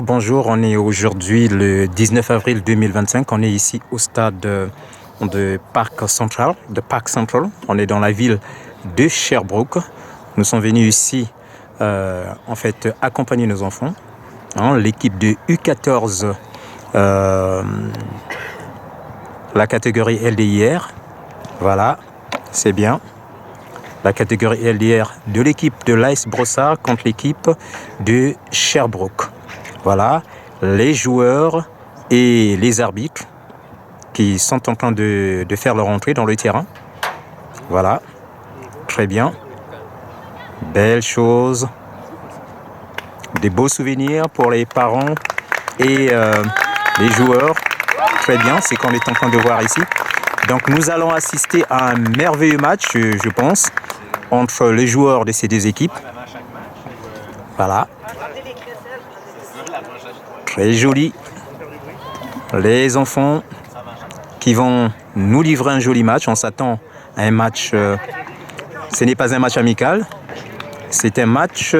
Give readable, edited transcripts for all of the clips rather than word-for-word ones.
Bonjour, bonjour. On est aujourd'hui le 19 avril 2025. On est ici au stade de Parc Central, On est dans la ville de Sherbrooke. Nous sommes venus ici, accompagner nos enfants. L'équipe de U14, la catégorie LDIR. Voilà, c'est bien. La catégorie LDR de l'équipe de l'AS Brossard contre l'équipe de Sherbrooke. Voilà, les joueurs et les arbitres qui sont en train de faire leur entrée dans le terrain. Voilà, très bien. Belle chose. Des beaux souvenirs pour les parents et les joueurs. Très bien, c'est qu'on est en train de voir ici. Donc nous allons assister à un merveilleux match, je pense, entre les joueurs de ces deux équipes. Voilà. Très joli. Les enfants qui vont nous livrer un joli match. On s'attend à un match, ce n'est pas un match amical. C'est un match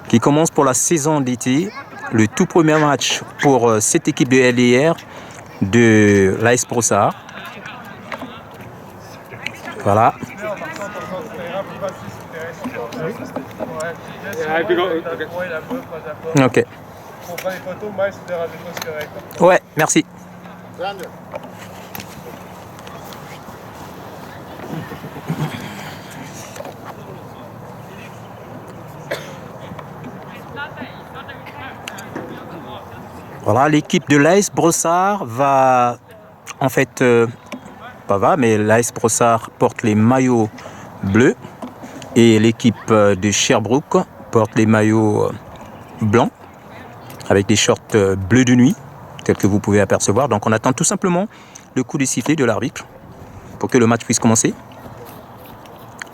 qui commence pour la saison d'été. Le tout premier match pour cette équipe de LDR de l'AS Brossard. Voilà. Ok. Ouais, merci. Voilà, l'équipe de l'AS Brossard va, mais l'AS Brossard porte les maillots bleus et l'équipe de Sherbrooke porte les maillots blancs avec des shorts bleus de nuit, tels que vous pouvez apercevoir. Donc on attend tout simplement le coup de sifflet de l'arbitre pour que le match puisse commencer.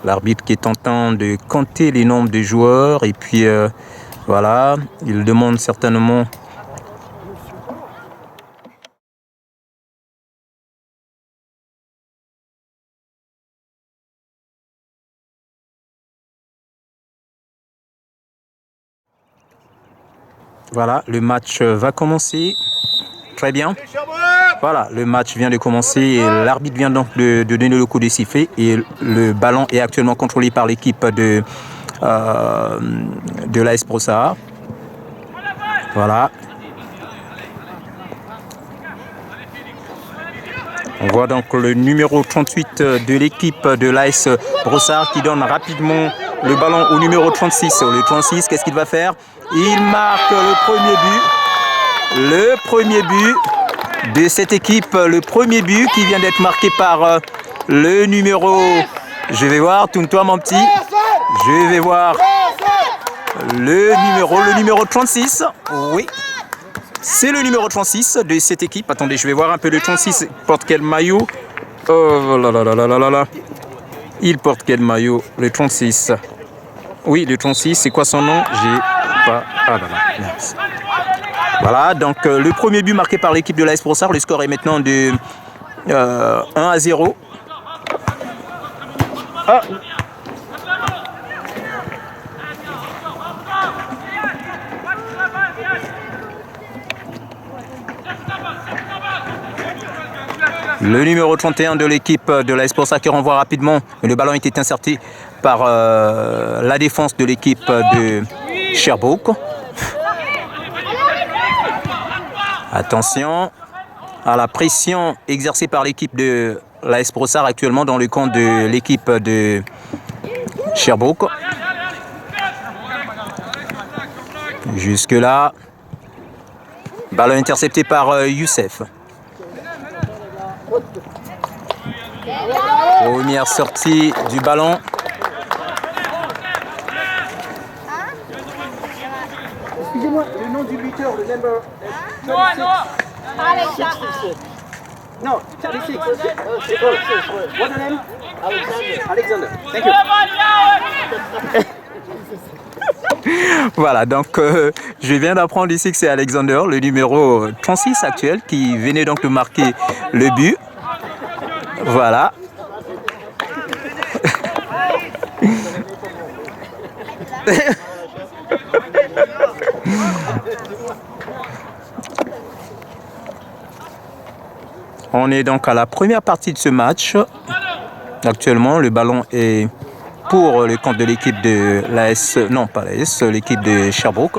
L'arbitre qui est en train de compter les nombres de joueurs et puis voilà, il demande certainement... Voilà, le match va commencer. Très bien. Voilà, le match vient de commencer et l'arbitre vient donc de donner le coup de sifflet et le ballon est actuellement contrôlé par l'équipe de l'AS Brossard. Voilà. On voit donc le numéro 38 de l'équipe de l'AS Brossard qui donne rapidement le ballon au numéro 36. Le 36, qu'est-ce qu'il va faire? Il marque le premier but. Le premier but de cette équipe. Le premier but qui vient d'être marqué par le numéro... Je vais voir, tourne-toi mon petit. Je vais voir le numéro 36. Oui. C'est le numéro 36 de cette équipe. Attendez, je vais voir un peu le 36. Il porte quel maillot? Oh là là là là là là. Il porte quel maillot? Le 36. Oui, le 36, c'est quoi son nom? J'ai pas... Ah là là, merci. Voilà, donc le premier but marqué par l'équipe de l'AS Brossard. Le score est maintenant de 1-0. Ah. Le numéro 31 de l'équipe de l'AS Brossard qui renvoie rapidement. Le ballon était inserté par la défense de l'équipe de Sherbrooke. Attention à la pression exercée par l'équipe de l'AS Brossard actuellement dans le camp de l'équipe de Sherbrooke. Jusque-là, ballon intercepté par Youssef. Première sortie du ballon. Excusez-moi, le nom du buteur, le number... Non, non, 36. What's the name? Alexander. Thank you. Voilà, donc je viens d'apprendre ici que c'est Alexander, le numéro 36 actuel, qui venait donc de marquer le but. Voilà. On est donc à la première partie de ce match. Actuellement, le ballon est pour le compte de l'équipe de l'AS, non pas l'AS, l'équipe de Sherbrooke.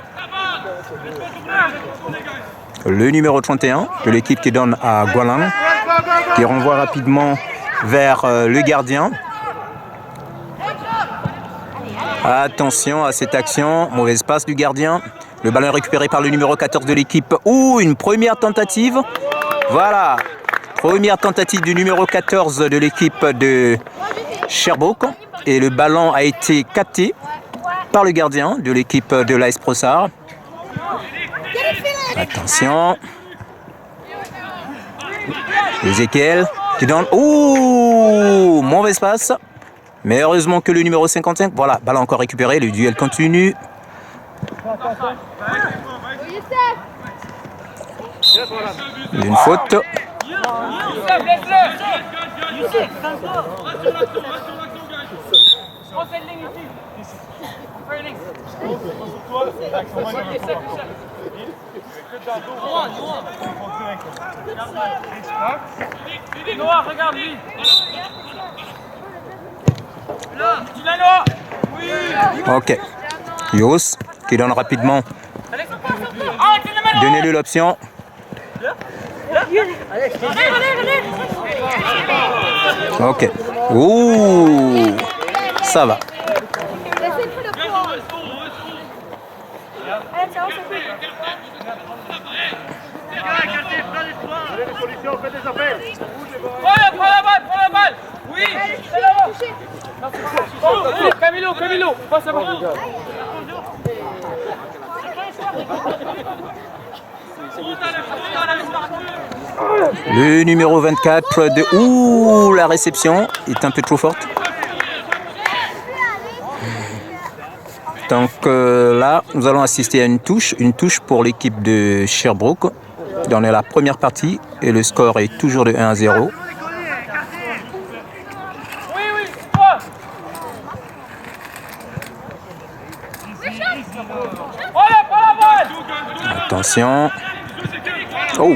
Le numéro 31 de l'équipe qui donne à Gualan, qui renvoie rapidement vers le gardien. Attention à cette action, mauvaise passe du gardien. Le ballon est récupéré par le numéro 14 de l'équipe. Ouh, une première tentative. Voilà, première tentative du numéro 14 de l'équipe de Sherbrooke. Et le ballon a été capté par le gardien de l'équipe de l'AS Brossard. Attention. Ezekiel qui donne... Ouh, mauvaise passe. Mais heureusement que le numéro 55... Voilà, ballon encore récupéré, le duel continue. Une faute. Noah, regarde lui. Ok. Yos qui donne rapidement. Donnez-lui l'option. Ok. Ouh, ça va. Prends la balle. Oui. Camilo, passe à moi. Le numéro 24 de... Ouh, la réception est un peu trop forte. Donc là, nous allons assister à une touche pour l'équipe de Sherbrooke. On est à la première partie et le score est toujours de 1-0. Attention. Oh.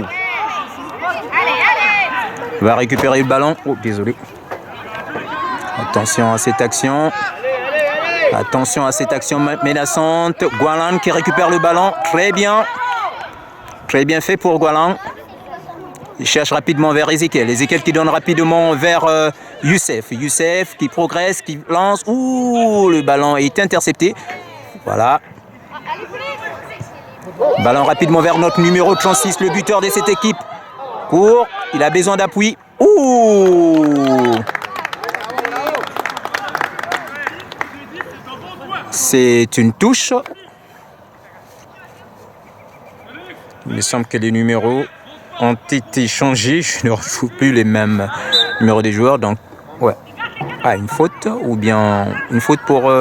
Va récupérer le ballon. Oh, désolé. Attention à cette action. Attention à cette action menaçante. Gualan qui récupère le ballon. Très bien. Très bien fait pour Gualan. Il cherche rapidement vers Ezekiel. Ezekiel qui donne rapidement vers Youssef. Youssef qui progresse, qui lance. Ouh, le ballon est intercepté. Voilà. Ballon rapidement vers notre numéro 36, le buteur de cette équipe. Court, il a besoin d'appui. Ouh! C'est une touche. Il me semble que les numéros ont été changés. Je ne retrouve plus les mêmes numéros des joueurs. Donc, ouais. Ah, une faute ou bien une faute pour...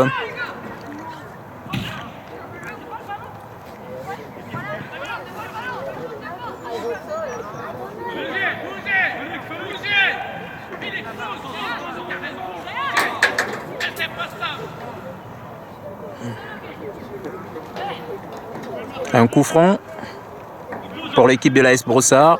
Un coup franc pour l'équipe de l'AS Brossard.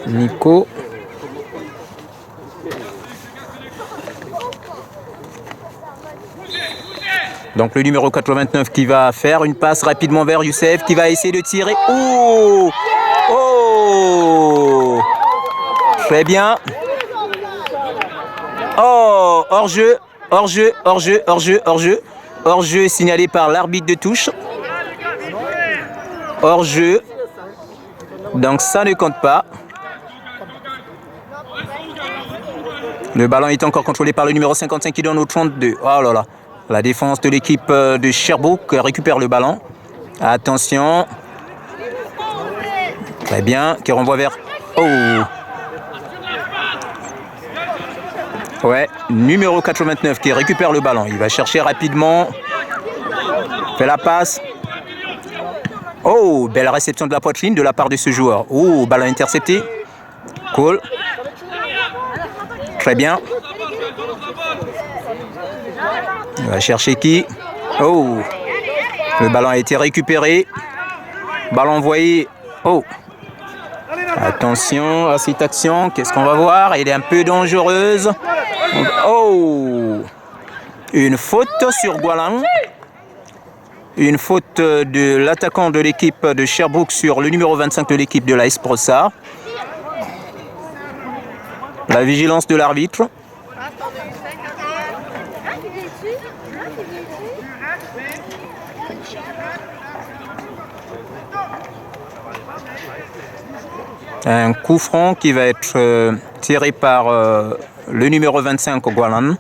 Nico. Donc le numéro 89 qui va faire une passe rapidement vers Youssef, qui va essayer de tirer. Oh! Oh! Très bien. Oh! Hors-jeu, hors-jeu, hors-jeu, hors-jeu, hors-jeu. Hors-jeu signalé par l'arbitre de touche. Hors-jeu. Donc ça ne compte pas. Le ballon est encore contrôlé par le numéro 55 qui donne au 32. Oh là là. La défense de l'équipe de Sherbrooke récupère le ballon. Attention. Très bien. Qui renvoie vers... Oh. Ouais, numéro 89 qui récupère le ballon. Il va chercher rapidement. Fait la passe. Oh, belle réception de la poitrine de la part de ce joueur. Oh, ballon intercepté. Cool. Très bien. Il va chercher qui? Oh, le ballon a été récupéré. Ballon envoyé. Oh. Attention à cette action. Qu'est-ce qu'on va voir? Elle est un peu dangereuse. Oh. Une faute sur Gualan. Une faute de l'attaquant de l'équipe de Sherbrooke sur le numéro 25 de l'équipe de l'AS Brossard. La vigilance de l'arbitre. Un coup franc qui va être tiré par le numéro 25 Gualan,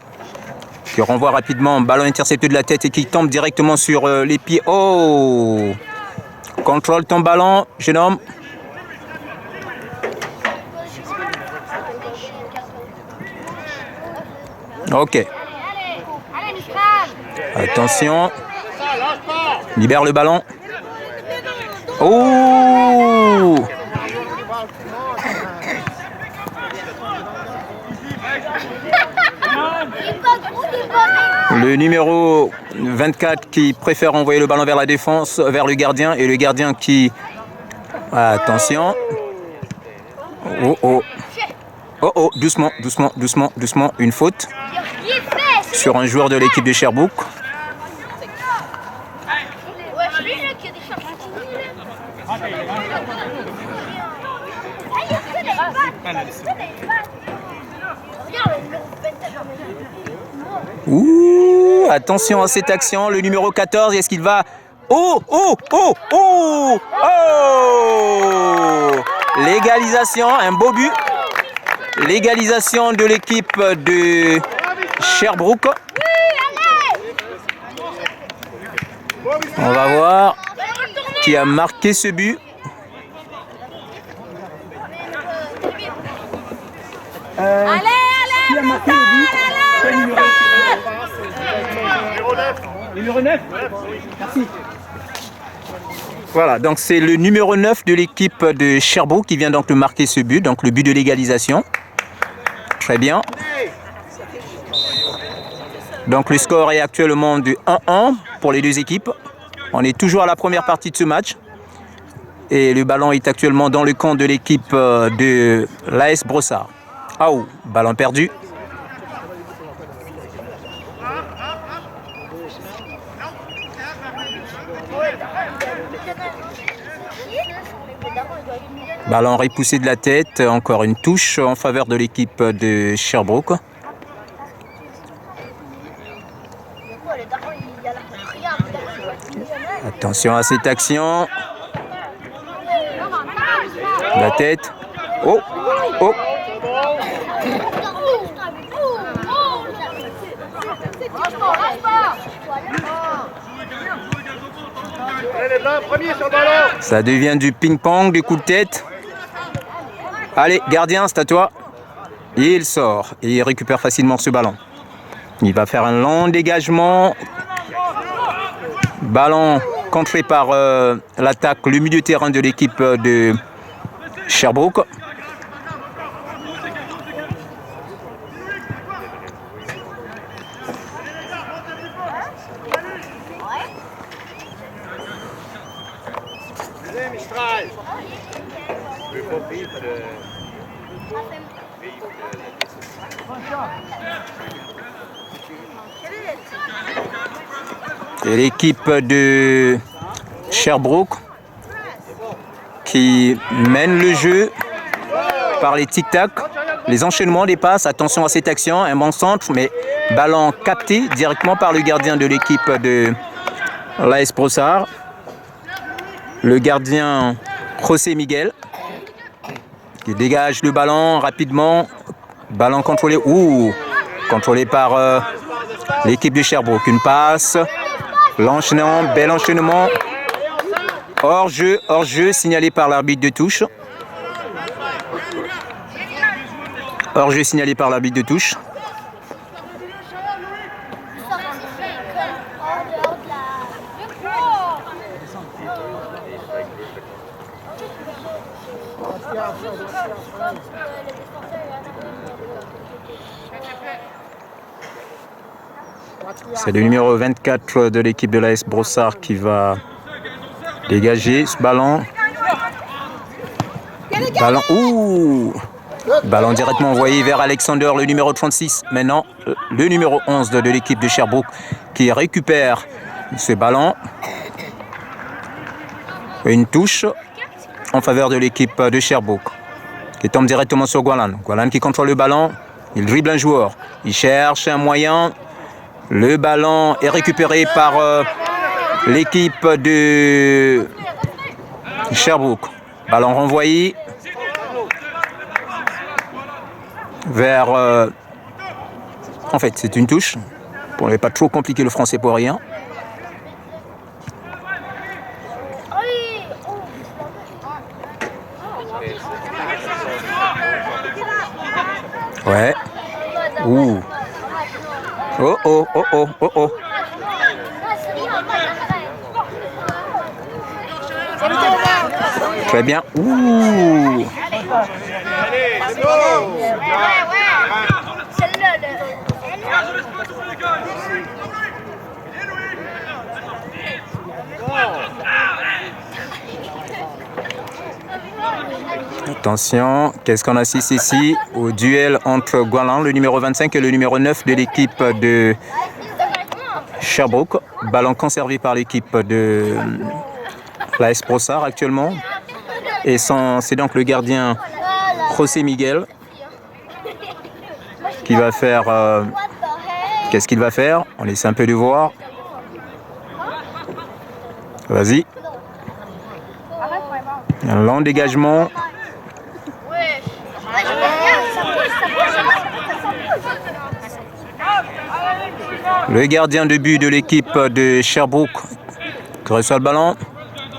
qui renvoie rapidement un ballon intercepté de la tête et qui tombe directement sur les pieds. Oh! Contrôle ton ballon, jeune homme. Ok. Attention. Libère le ballon. Oh! Le numéro 24 qui préfère envoyer le ballon vers la défense, vers le gardien, et le gardien qui... Attention. Oh oh. Oh oh, doucement, doucement, doucement, doucement. Une faute sur un joueur de l'équipe de Sherbrooke. Ouh, attention à cette action. Le numéro 14, est-ce qu'il va... Oh, oh, oh, oh, oh! L'égalisation, un beau but. L'égalisation de l'équipe de Sherbrooke. On va voir qui a marqué ce but. Qui a marqué le but? Quel numéro? Numéro 9. Merci. Voilà, donc c'est le numéro 9 de l'équipe de Sherbrooke qui vient donc de marquer ce but, donc le but de l'égalisation. Très bien. Donc le score est actuellement de 1-1 pour les deux équipes. On est toujours à la première partie de ce match. Et le ballon est actuellement dans le camp de l'équipe de l'AS Brossard. Ah oh, ballon perdu. Ballon repoussé de la tête, encore une touche en faveur de l'équipe de Sherbrooke. Attention à cette action. La tête. Oh, oh. Ça devient du ping-pong, du coup de tête. Allez, gardien, c'est à toi. Il sort et il récupère facilement ce ballon. Il va faire un long dégagement. Ballon contré par l'attaque, le milieu de terrain de l'équipe de Sherbrooke. Et l'équipe de Sherbrooke qui mène le jeu par les tic-tac, les enchaînements des passes. Attention à cette action, un bon centre, mais ballon capté directement par le gardien de l'équipe de l'AS Brossard. Le gardien José Miguel qui dégage le ballon rapidement. Ballon contrôlé, contrôlé par l'équipe de Sherbrooke. Une passe, l'enchaînement, bel enchaînement. Hors-jeu, signalé par l'arbitre de touche. Hors-jeu signalé par l'arbitre de touche. C'est le numéro 24 de l'équipe de l'AS Brossard qui va dégager ce ballon. Ballon, ouh! Ballon directement envoyé vers Alexander, le numéro 36. Maintenant, le numéro 11 de l'équipe de Sherbrooke qui récupère ce ballon. Une touche en faveur de l'équipe de Sherbrooke qui tombe directement sur Gualan. Gualan qui contrôle le ballon. Il dribble un joueur. Il cherche un moyen. Le ballon est récupéré par l'équipe de Sherbrooke. Ballon renvoyé vers... En fait, c'est une touche. Pour ne pas trop compliquer le français pour rien. Ouais. Ouh. Oh oh oh oh oh oh. Très bien. Ouh. Attention, qu'est-ce qu'on assiste ici au duel entre Gualan, le numéro 25, et le numéro 9 de l'équipe de Sherbrooke. Ballon conservé par l'équipe de l'AS Brossard actuellement. Et c'est donc le gardien José Miguel qui va faire... qu'est-ce qu'il va faire? On essaie un peu de voir. Vas-y. Un long dégagement. Le gardien de but de l'équipe de Sherbrooke qui reçoit le ballon.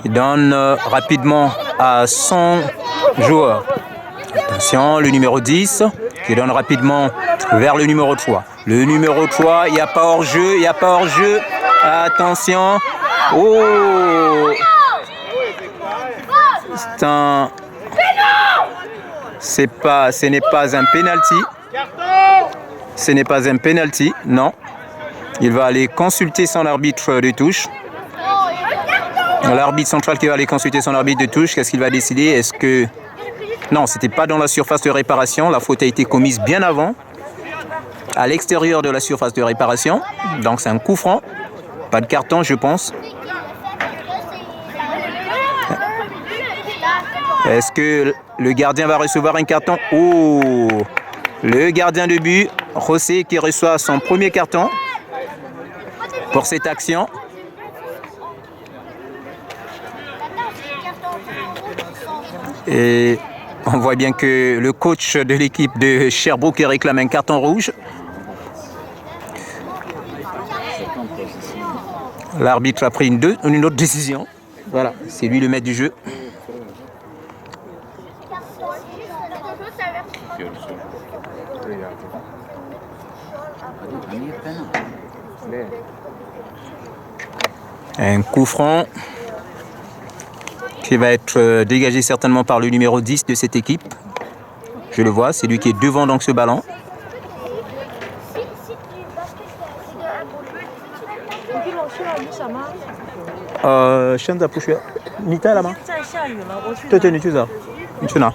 Il donne rapidement à son joueur. Attention, le numéro 10 qui donne rapidement vers le numéro 3. Le numéro 3, il n'y a pas hors-jeu, il n'y a pas hors-jeu. Attention. Oh! Ce n'est pas un penalty. Ce n'est pas un penalty, non. Il va aller consulter son arbitre de touche. L'arbitre central qui va aller consulter son arbitre de touche, qu'est-ce qu'il va décider? Est-ce que... Non, ce n'était pas dans la surface de réparation. La faute a été commise bien avant, à l'extérieur de la surface de réparation. Donc c'est un coup franc. Pas de carton, je pense. Est-ce que le gardien va recevoir un carton? Oh! Le gardien de but, José, qui reçoit son premier carton pour cette action. Et on voit bien que le coach de l'équipe de Sherbrooke réclame un carton rouge. L'arbitre a pris une autre décision. Voilà, c'est lui le maître du jeu. Un coup franc qui va être dégagé certainement par le numéro 10 de cette équipe. Je le vois, c'est lui qui est devant donc ce ballon.现在不学，你带了吗？在下雨了，我去。对对，你去找，你去哪？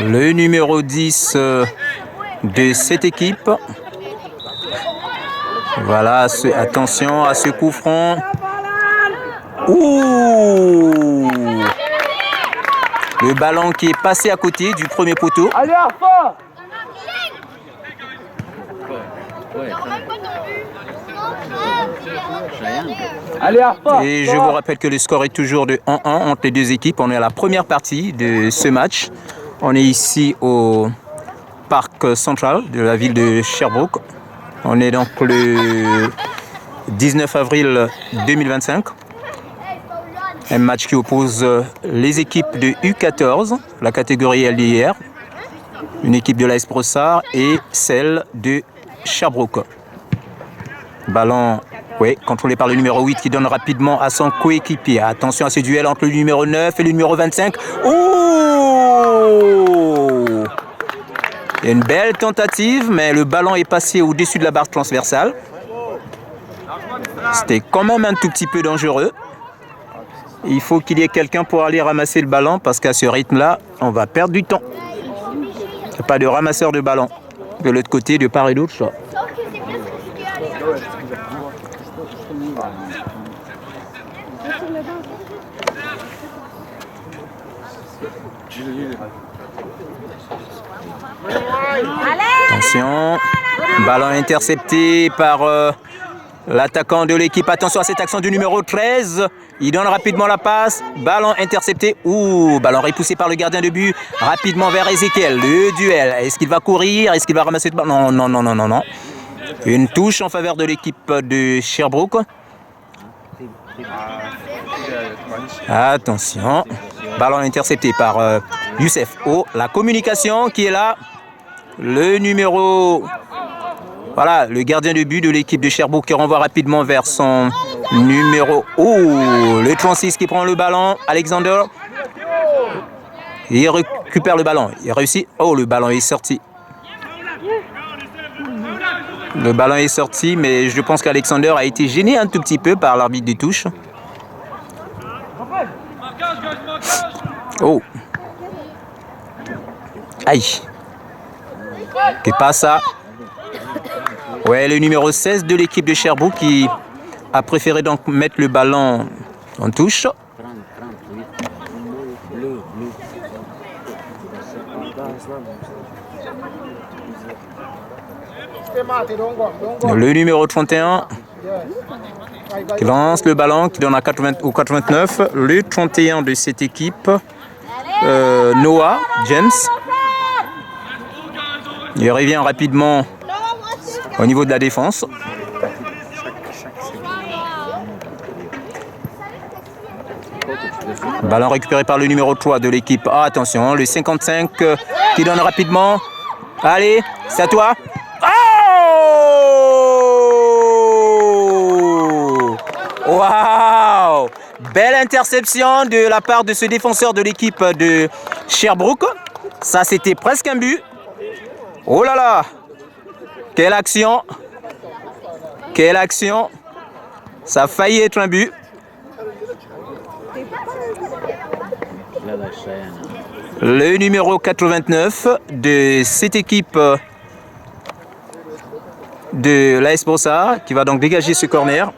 Le numéro 10 de cette équipe. Voilà, attention à ce coup franc. Ouh! Le ballon qui est passé à côté du premier poteau. Allez, Arfa! Allez, Arfa! Et je vous rappelle que le score est toujours de 1-1 entre les deux équipes. On est à la première partie de ce match. On est ici au parc central de la ville de Sherbrooke. On est donc le 19 avril 2025. Un match qui oppose les équipes de U14, la catégorie LDR, une équipe de l'AS Brossard et celle de Sherbrooke. Ballon, oui, contrôlé par le numéro 8 qui donne rapidement à son coéquipier. Attention à ce duel entre le numéro 9 et le numéro 25. Oh! Une belle tentative, mais le ballon est passé au-dessus de la barre transversale. C'était quand même un tout petit peu dangereux. Il faut qu'il y ait quelqu'un pour aller ramasser le ballon parce qu'à ce rythme-là, on va perdre du temps. Il n'y a pas de ramasseur de ballon de l'autre côté, de part et d'autre. Attention, ballon intercepté par l'attaquant de l'équipe. Attention à cette action du numéro 13. Il donne rapidement la passe. Ballon intercepté. Ouh, ballon repoussé par le gardien de but. Rapidement vers Ezekiel. Le duel. Est-ce qu'il va courir? Est-ce qu'il va ramasser le ballon? Non. Une touche en faveur de l'équipe de Sherbrooke. Attention. Ballon intercepté par Youssef. Oh, la communication qui est là. Le numéro... Voilà, le gardien de but de l'équipe de Sherbrooke qui renvoie rapidement vers son numéro... Oh, le 36 qui prend le ballon. Alexander. Il récupère le ballon. Il réussit. Oh, le ballon est sorti. Le ballon est sorti, mais je pense qu'Alexander a été gêné un tout petit peu par l'arbitre des touches. Oh. Aïe. Que passe ça? Ouais, le numéro 16 de l'équipe de Sherbrooke qui a préféré donc mettre le ballon en touche. Le numéro 31 qui lance le ballon, qui donne à 89. Le 31 de cette équipe, Noah James. Il revient rapidement au niveau de la défense. Ballon récupéré par le numéro 3 de l'équipe. Ah, attention, le 55 qui donne rapidement. Allez, c'est à toi. Oh! Waouh! Belle interception de la part de ce défenseur de l'équipe de Sherbrooke. Ça, c'était presque un but. Oh là là! Quelle action! Quelle action! Ça a failli être un but. Le numéro 89 de cette équipe de l'AS Brossard qui va donc dégager ce corner.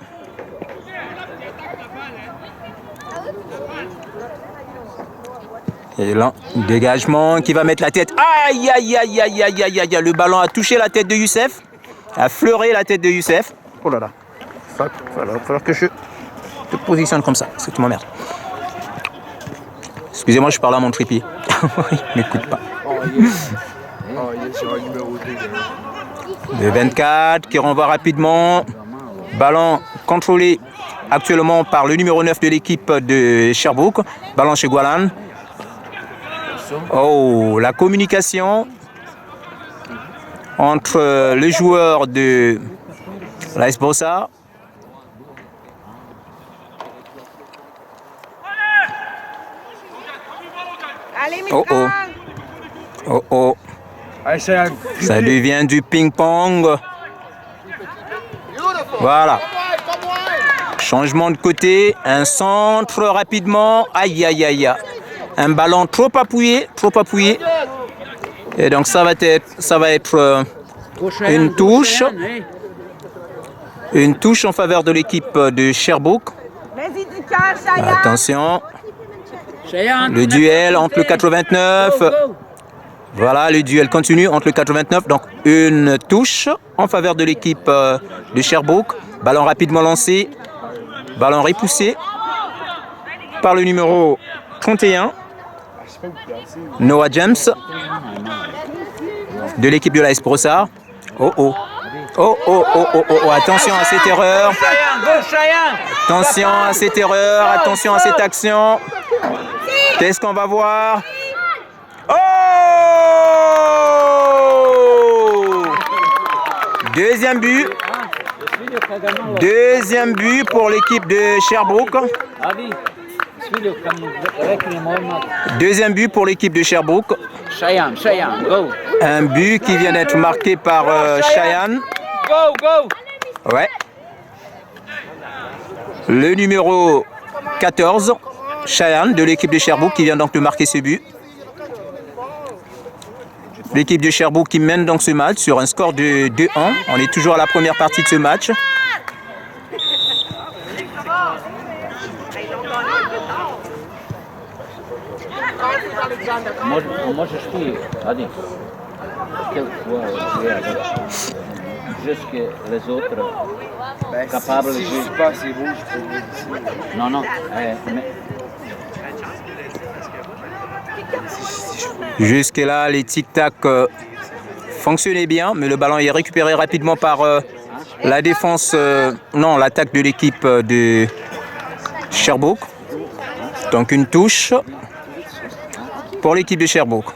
Et là, dégagement qui va mettre la tête. Aïe, aïe, aïe, aïe, aïe, aïe, aïe. Le ballon a touché la tête de Youssef. A fleuré la tête de Youssef. Oh là là. Il va falloir que je te positionne comme ça. C'est que tu m'emmerdes. Excusez-moi, je parle à mon trépied. Il ne m'écoute pas. Le 24 qui renvoie rapidement. Ballon contrôlé actuellement par le numéro 9 de l'équipe de Sherbrooke. Ballon chez Gualan. Oh, la communication entre le joueur de l'AS Brossard. Oh oh. Oh oh. Ça devient du ping-pong. Voilà. Changement de côté. Un centre rapidement. Aïe aïe aïe. Un ballon trop appuyé. Et donc ça va être une touche. Une touche en faveur de l'équipe de Sherbrooke. Attention. Le duel entre le 89. Voilà, le duel continue entre le 89. Donc une touche en faveur de l'équipe de Sherbrooke. Ballon rapidement lancé. Ballon repoussé par le numéro 31. Noah James de l'équipe de l'AS Brossard. Oh oh. Oh oh oh oh oh oh. Attention à cette erreur. Attention à cette erreur, attention à cette action. Qu'est-ce qu'on va voir? Oh! Deuxième but. Deuxième but pour l'équipe de Sherbrooke. Deuxième but pour l'équipe de Sherbrooke. Cheyenne, go. Un but qui vient d'être marqué par Cheyenne. Go, go. Ouais. Le numéro 14, Cheyenne, de l'équipe de Sherbrooke, qui vient donc de marquer ce but. L'équipe de Sherbrooke qui mène donc ce match sur un score de 2-1. On est toujours à la première partie de ce match. Moi je suis, allez, quelquefois, juste que les autres capables si de... je suis pas assez bon, je peux venir ici. Non, non, Jusque-là, les tic-tac fonctionnaient bien, mais le ballon est récupéré rapidement par la défense, non, l'attaque de l'équipe de Sherbrooke. Donc une touche pour l'équipe de Sherbrooke.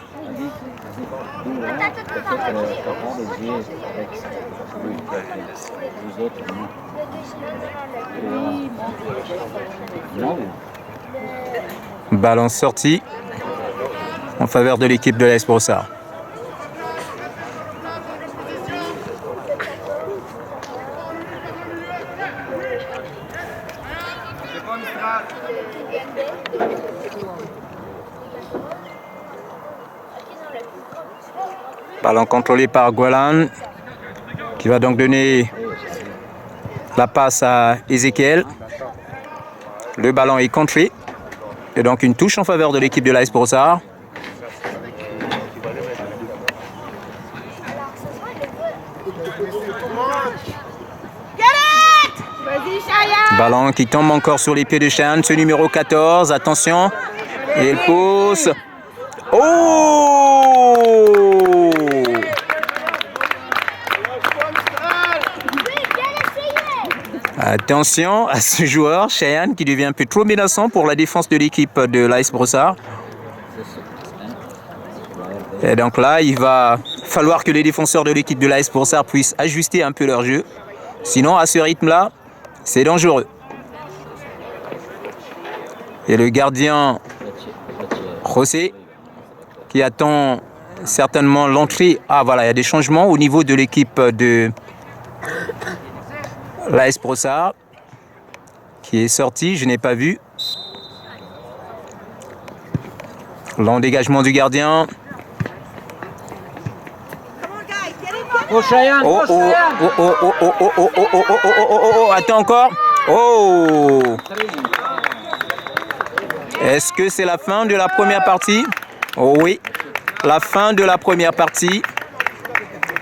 Ballon sorti en faveur de l'équipe de l'AS Brossard. Ballon contrôlé par Golan, qui va donc donner la passe à Ezekiel. Le ballon est contré. Et donc une touche en faveur de l'équipe de l'AS Brossard. Ballon qui tombe encore sur les pieds de Cheyenne. Ce numéro 14, attention. Et il pousse. Oh! Attention à ce joueur, Cheyenne, qui devient un peu trop menaçant pour la défense de l'équipe de l'AS Brossard. Et donc là, il va falloir que les défenseurs de l'équipe de l'AS Brossard puissent ajuster un peu leur jeu. Sinon, à ce rythme-là, c'est dangereux. Et le gardien José, qui attend certainement l'entrée. Ah voilà, il y a des changements au niveau de l'équipe de l'AS Brossard qui est sorti, je n'ai pas vu. Long dégagement du gardien. Oh Cheyenne, Oh, oh, oh, oh, oh, oh, oh, oh, oh, oh, oh, oh, attends encore. Oh! Est-ce que c'est la fin de la première partie? Oh oui, la fin de la première partie.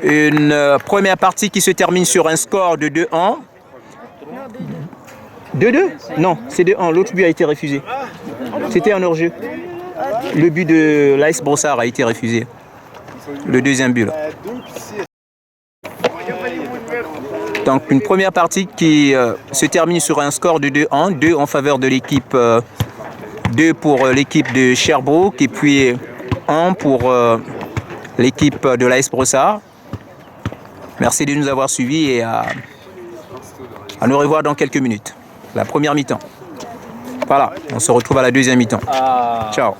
Une première partie qui se termine sur un score de 2-1. 2-2? Non, c'est 2-1. L'autre but a été refusé. C'était un hors-jeu. Le but de l'AS Brossard a été refusé. Le deuxième but là. Donc une première partie qui se termine sur un score de 2-1. 2 en faveur de l'équipe, 2 pour l'équipe de Sherbrooke et puis 1 pour l'équipe de l'AS Brossard. Merci de nous avoir suivis et à nous revoir dans quelques minutes. La première mi-temps. Voilà, on se retrouve à la deuxième mi-temps. Ciao.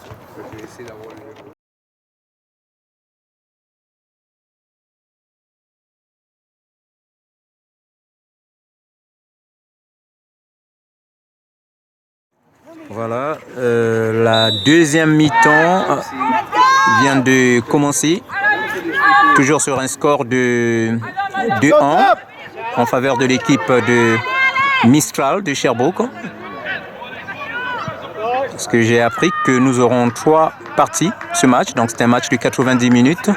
Voilà, la deuxième mi-temps vient de commencer. Toujours sur un score de 2-1 en faveur de l'équipe de Mistral de Sherbrooke. Parce que j'ai appris que nous aurons 3 parties ce match. Donc c'est un match de 90 minutes.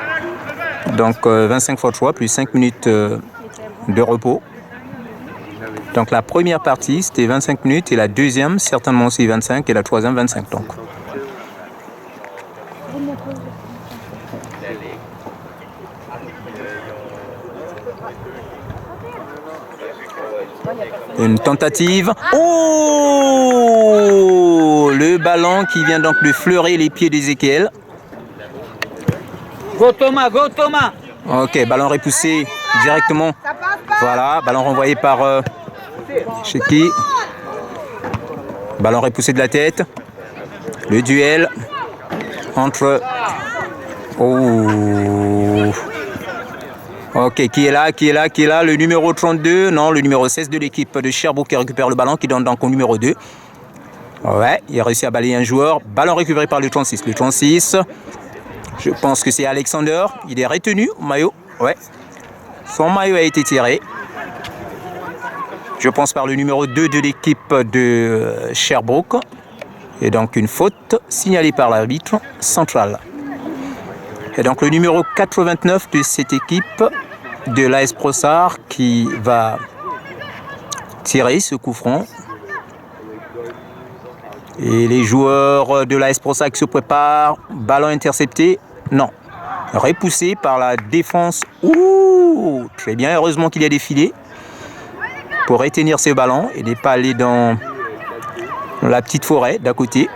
Donc 25 x 3 plus 5 minutes de repos. Donc la première partie c'était 25 minutes et la deuxième certainement aussi 25 et la troisième 25 donc. Une tentative. Oh! Le ballon qui vient donc de fleurer les pieds d'Ezekiel. Go Thomas, go Thomas. Ok, ballon repoussé directement. Voilà, ballon renvoyé par Cheki. Ballon repoussé de la tête. Le duel entre... Oh. Ok, qui est là? Le numéro 32, non, le numéro 16 de l'équipe de Sherbrooke qui récupère le ballon, qui donne donc au numéro 2. Ouais, il a réussi à balayer un joueur. Ballon récupéré par le 36. Le 36, je pense que c'est Alexander. Il est retenu au maillot. Ouais, son maillot a été tiré. Je pense par le numéro 2 de l'équipe de Sherbrooke. Et donc une faute signalée par l'arbitre central. Et donc le numéro 89 de cette équipe de l'AS Brossard qui va tirer ce coup franc. Et les joueurs de l'AS Brossard qui se préparent. Ballon intercepté. Non. Repoussé par la défense. Ouh, très bien. Heureusement qu'il y a défilé pour retenir ces ballons et n'est pas aller dans la petite forêt d'à côté.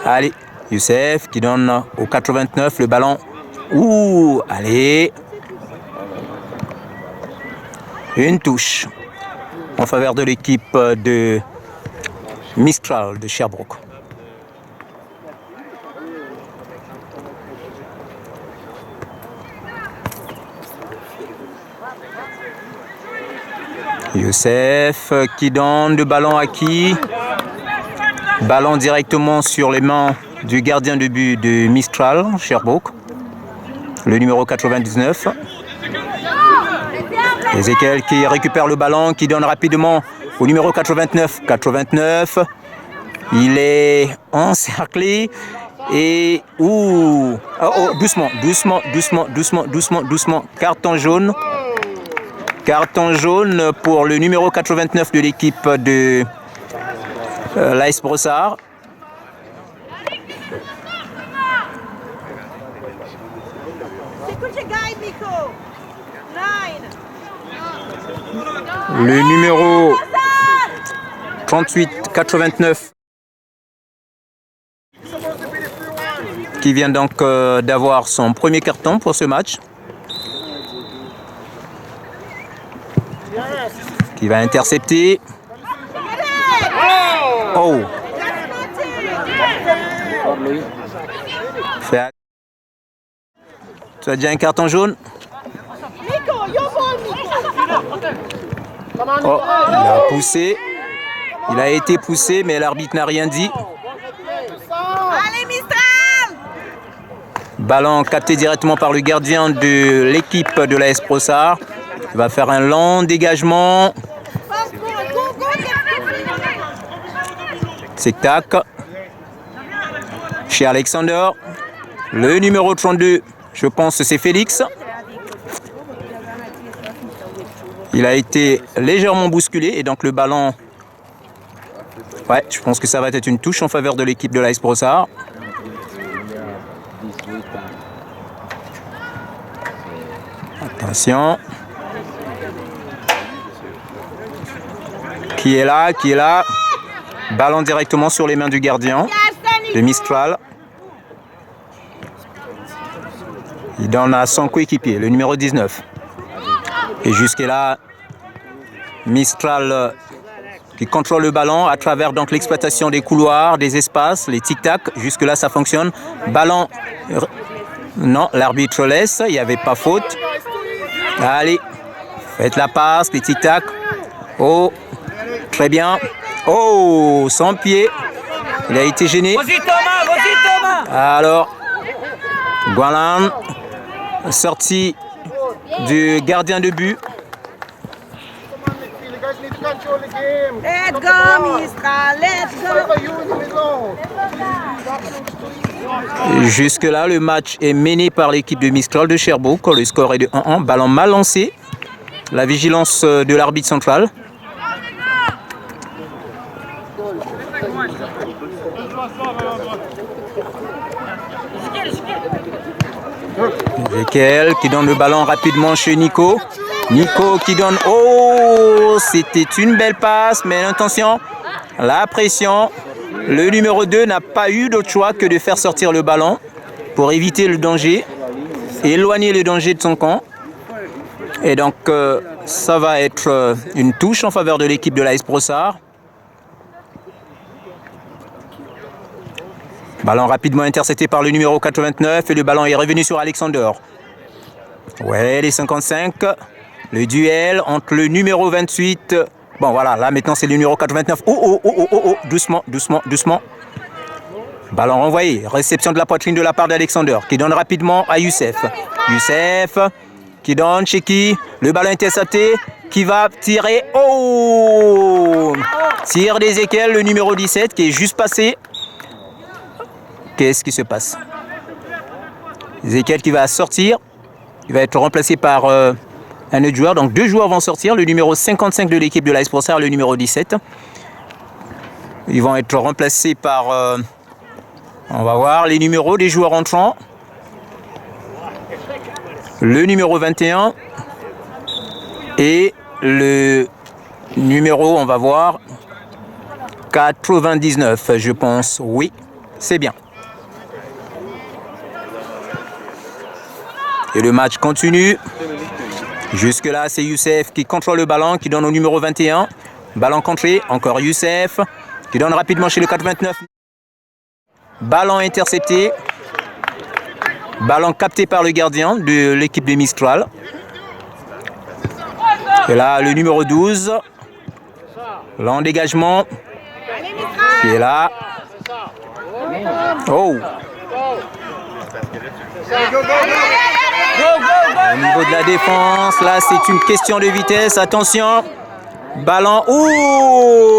Allez. Youssef qui donne au 89 le ballon. Ouh, allez. Une touche en faveur de l'équipe de Mistral de Sherbrooke. Youssef qui donne le ballon à qui? Ballon directement sur les mains du gardien de but de Mistral, Sherbrooke, le numéro 99. Ezekiel qui récupère le ballon, qui donne rapidement au numéro 89. 89, il est encerclé et... Ouh, doucement. Carton jaune. Carton jaune pour le numéro 89 de l'équipe de l'AS Brossard. Le numéro 38-89 qui vient donc d'avoir son premier carton pour ce match. Qui va intercepter. Oh! Tu as déjà un carton jaune? Oh, il a poussé. Il a été poussé, mais l'arbitre n'a rien dit. Allez, Mistral! Ballon capté directement par le gardien de l'équipe de l'AS Brossard. Il va faire un long dégagement. Tic-tac. Chez Alexander. Le numéro 32, je pense que c'est Félix. Il a été légèrement bousculé et donc le ballon... Ouais, je pense que ça va être une touche en faveur de l'équipe de l'AS Brossard. Attention. Qui est là? Ballon directement sur les mains du gardien de Mistral. Il donne à son coéquipier, le numéro 19. Et jusque-là, Mistral qui contrôle le ballon à travers donc l'exploitation des couloirs, des espaces, les tic-tac. Jusque-là, ça fonctionne. Ballon... Non, l'arbitre laisse, il n'y avait pas faute. Allez, faites la passe, les tic-tac. Oh, très bien. Oh, sans pied. Il a été gêné. Vas-y Thomas. Alors, Gualan, sortie du gardien de but. Let's go, Mistral, let's go! Jusque-là, le match est mené par l'équipe de Mistral de Sherbrooke. Le score est de 1-1. Ballon mal lancé. La vigilance de l'arbitre central. Ezekiel qui donne le ballon rapidement chez Nico. Nico qui donne... Oh, c'était une belle passe, mais attention, la pression. Le numéro 2 n'a pas eu d'autre choix que de faire sortir le ballon pour éviter le danger, éloigner le danger de son camp. Et donc, ça va être une touche en faveur de l'équipe de l'AS Brossard. Ballon rapidement intercepté par le numéro 89 et le ballon est revenu sur Alexander. Ouais, les 55. Le duel entre le numéro 28. Bon, voilà, là maintenant c'est le numéro 89. Oh, doucement, doucement, doucement. Ballon renvoyé. Réception de la poitrine de la part d'Alexander qui donne rapidement à Youssef. Youssef qui donne chez qui? Le ballon intercepté qui va tirer. Oh! Tire d'Ezekiel, le numéro 17 qui est juste passé. Qu'est-ce qui se passe? Ezekiel qui va sortir. Il va être remplacé par un autre joueur. Donc 2 joueurs vont sortir. Le numéro 55 de l'équipe de l'AS Brossard, le numéro 17. Ils vont être remplacés par... on va voir les numéros des joueurs entrants. Le numéro 21. Et le numéro, on va voir, 99, je pense. Oui, c'est bien. Et le match continue. Jusque-là, c'est Youssef qui contrôle le ballon, qui donne au numéro 21. Ballon contré, encore Youssef, qui donne rapidement chez le 89. Ballon intercepté. Ballon capté par le gardien de l'équipe de Mistral. Et là, le numéro 12. Là, en dégagement. Qui est là. Oh! Au niveau de la défense, là c'est une question de vitesse. Attention, ballon. Oh!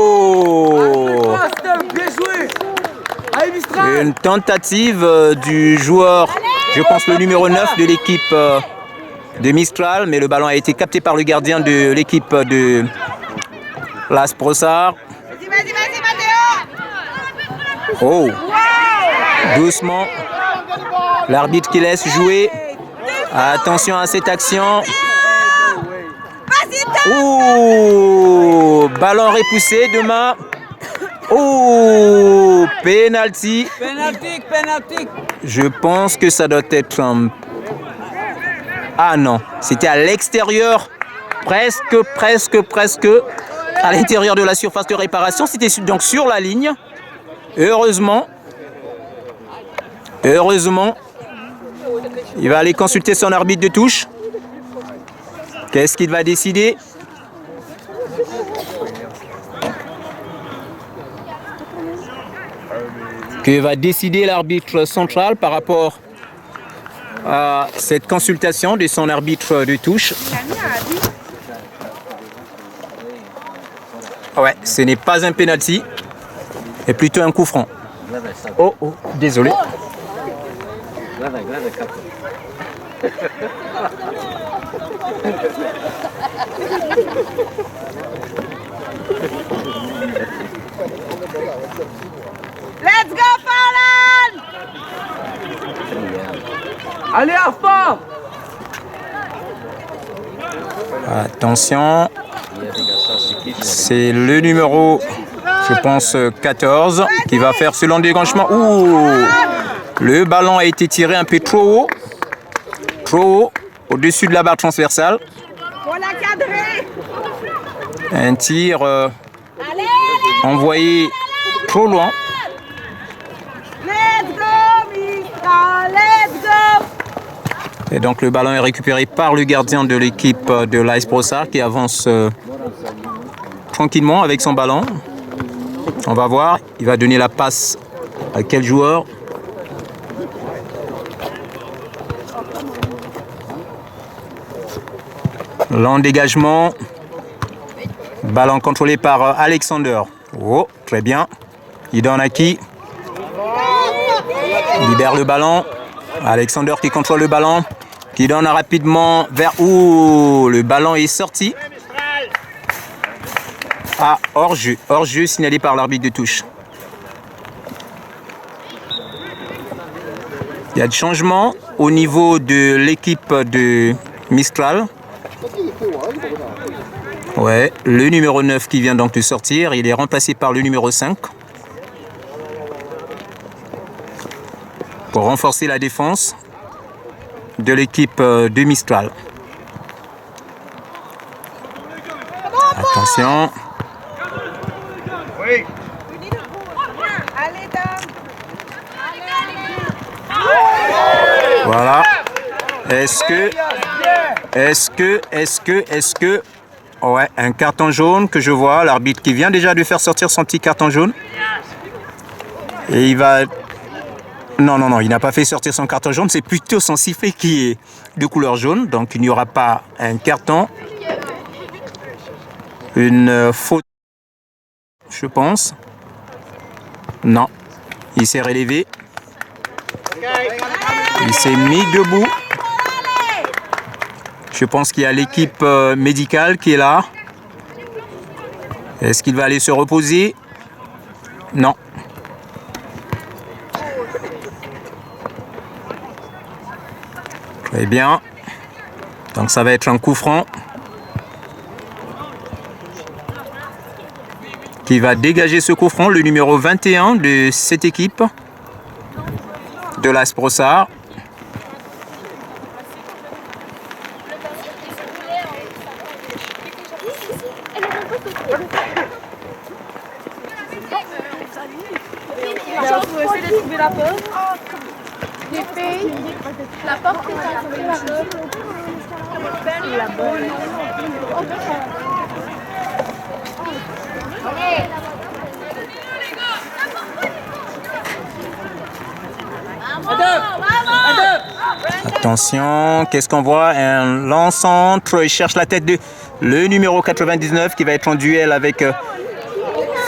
Une tentative du joueur, je pense le numéro 9 de l'équipe de Mistral, mais le ballon a été capté par le gardien de l'équipe de l'AS Brossard. Oh! Doucement. L'arbitre qui laisse jouer. Attention à cette action. Ouh, ballon repoussé de main. Oh, penalty. Penalty. Je pense que ça doit être un... Ah non, c'était à l'extérieur. Presque. À l'intérieur de la surface de réparation. C'était donc sur la ligne. Heureusement, il va aller consulter son arbitre de touche. Qu'est-ce qu'il va décider? Que va décider l'arbitre central par rapport à cette consultation de son arbitre de touche? Ouais, ce n'est pas un penalty, mais plutôt un coup franc. Oh, désolé. Let's go, Farlan! Allez, Arfa! Attention, c'est le numéro, je pense, 14 qui va faire ce long dégagement. Ouh, le ballon a été tiré un peu trop haut, au-dessus de la barre transversale. Pour la cadrer! Un tir envoyé trop loin. Let's go, Mistral! Let's go! Et donc le ballon est récupéré par le gardien de l'équipe de l'AS Brossard qui avance tranquillement avec son ballon. On va voir, il va donner la passe à quel joueur? Long dégagement. Ballon contrôlé par Alexander. Oh, très bien. Il donne à qui? Il libère le ballon. Alexander qui contrôle le ballon. Qui donne rapidement vers... Ouh, le ballon est sorti. Ah, hors-jeu. Hors-jeu signalé par l'arbitre de touche. Il y a des changements au niveau de l'équipe de Mistral. Ouais, le numéro 9 qui vient donc de sortir, il est remplacé par le numéro 5. Pour renforcer la défense de l'équipe de Mistral. Attention. Oui. Allez, Dom. Voilà. Est-ce que... Ouais, un carton jaune que je vois. L'arbitre qui vient déjà de faire sortir son petit carton jaune. Et il va... Non, il n'a pas fait sortir son carton jaune. C'est plutôt son sifflet qui est de couleur jaune. Donc, il n'y aura pas un carton. Une faute, je pense. Non. Il s'est relevé. Il s'est mis debout. Je pense qu'il y a l'équipe médicale qui est là. Est-ce qu'il va aller se reposer? Non. Très bien. Donc ça va être un coup franc qui va dégager ce coup franc, le numéro 21 de cette équipe de l'AS Brossard. Il faut essayer de trouver la porte. La porte est la bonne. Attention, qu'est-ce qu'on voit? Un lance-centre, il cherche la tête de le numéro 99 qui va être en duel avec...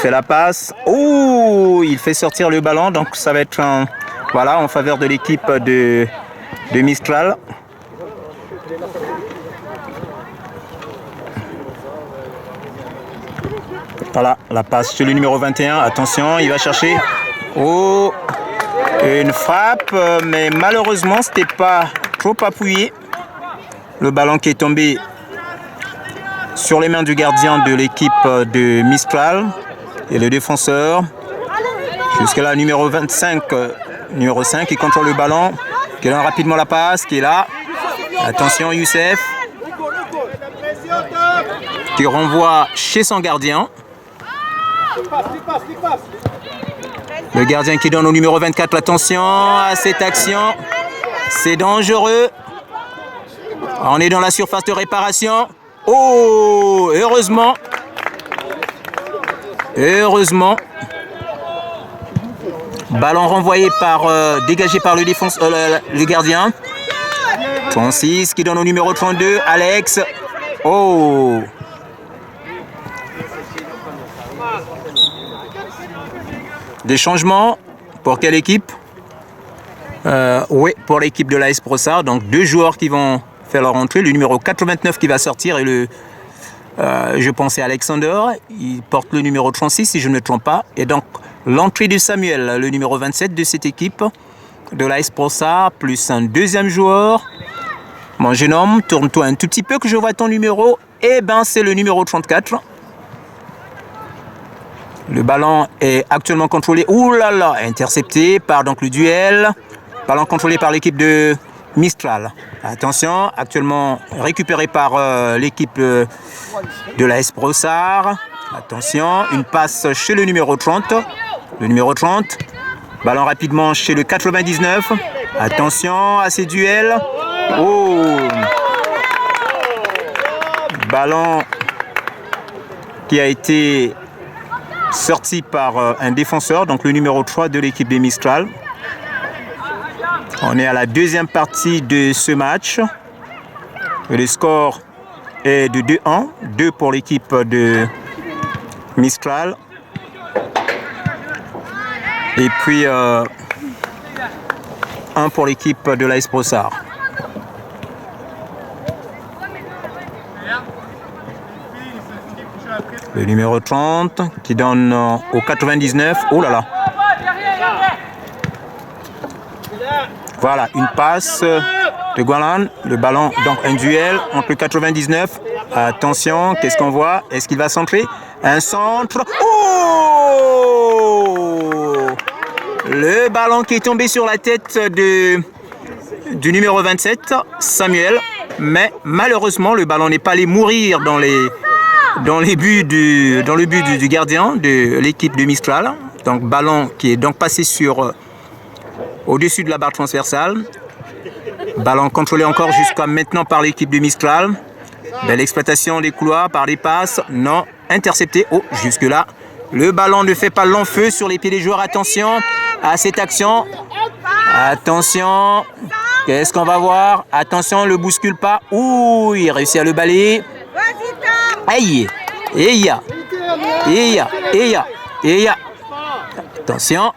fait la passe. Oh, il fait sortir le ballon, donc ça va être un... Voilà, en faveur de l'équipe de Mistral. Voilà, la passe sur le numéro 21. Attention, il va chercher. Oh, une frappe, mais malheureusement, c'était pas trop appuyé. Le ballon qui est tombé sur les mains du gardien de l'équipe de Mistral et le défenseur. Jusqu'à là, numéro 25. Numéro 5 qui contrôle le ballon, qui donne rapidement la passe, qui est là. Attention Youssef, qui renvoie chez son gardien. Le gardien qui donne au numéro 24. Attention à cette action, c'est dangereux. On est dans la surface de réparation. Oh, heureusement. Ballon renvoyé dégagé par le gardien. 36 qui donne au numéro 32, Alex. Oh. Des changements pour quelle équipe? Oui, pour l'équipe de l'AS Brossard. Donc 2 joueurs qui vont faire leur entrée. Le numéro 89 qui va sortir et je pensais Alexander. Il porte le numéro 36 si je ne me trompe pas. Et donc l'entrée de Samuel, le numéro 27 de cette équipe de l'AS Brossard, plus un deuxième joueur. Mon jeune homme, tourne-toi un tout petit peu que je vois ton numéro. Eh bien, c'est le numéro 34. Le ballon est actuellement contrôlé. Ouh là là, intercepté par donc le duel. Ballon contrôlé par l'équipe de Mistral. Attention, actuellement récupéré par l'équipe de l'AS Brossard. Attention, une passe chez le numéro 30. Le numéro 30. Ballon rapidement chez le 99. Attention à ces duels. Oh. Ballon qui a été sorti par un défenseur, donc le numéro 3 de l'équipe de Mistral. On est à la deuxième partie de ce match. Le score est de 2-1. 2 pour l'équipe de Mistral. Et puis 1 pour l'équipe de l'AS Brossard. Le numéro 30 qui donne au 99. Oh là là. Voilà, une passe de Gualan. Le ballon, donc un duel entre le 99 Attention, qu'est-ce qu'on voit? Est-ce qu'il va centrer? Un centre. Oh! Le ballon qui est tombé sur la tête du numéro 27, Samuel. Mais malheureusement, le ballon n'est pas allé mourir dans le but du gardien de l'équipe de Mistral. Donc, ballon qui est donc passé au-dessus de la barre transversale. Ballon contrôlé encore jusqu'à maintenant par l'équipe de Mistral. Belle exploitation des couloirs par des passes. Non, intercepté. Oh, jusque-là. Le ballon ne fait pas long feu sur les pieds des joueurs. Attention à cette action. Attention. Qu'est-ce qu'on va voir? Attention, ne le bouscule pas. Ouh, il réussit à le balayer. Aïe. Et attention.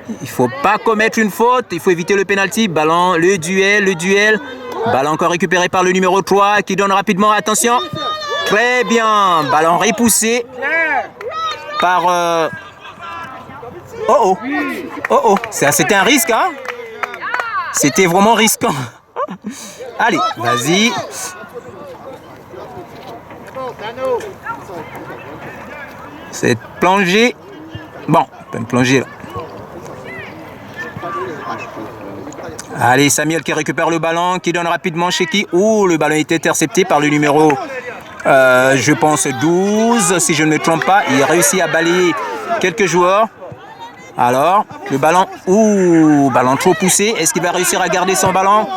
Il ne faut pas commettre une faute. Il faut éviter le penalty. Ballon, le duel. Ballon encore récupéré par le numéro 3 qui donne rapidement. Attention. Très bien. Ballon repoussé par... Oh. C'était un risque, hein? C'était vraiment risquant. Allez, vas-y. Cette plongée. Bon, pas une plongée là. Allez, Samuel qui récupère le ballon, qui donne rapidement chez qui? Ouh, le ballon est intercepté par le numéro, je pense, 12, si je ne me trompe pas. Il réussit à balayer quelques joueurs. Alors, le ballon, ballon trop poussé. Est-ce qu'il va réussir à garder son ballon?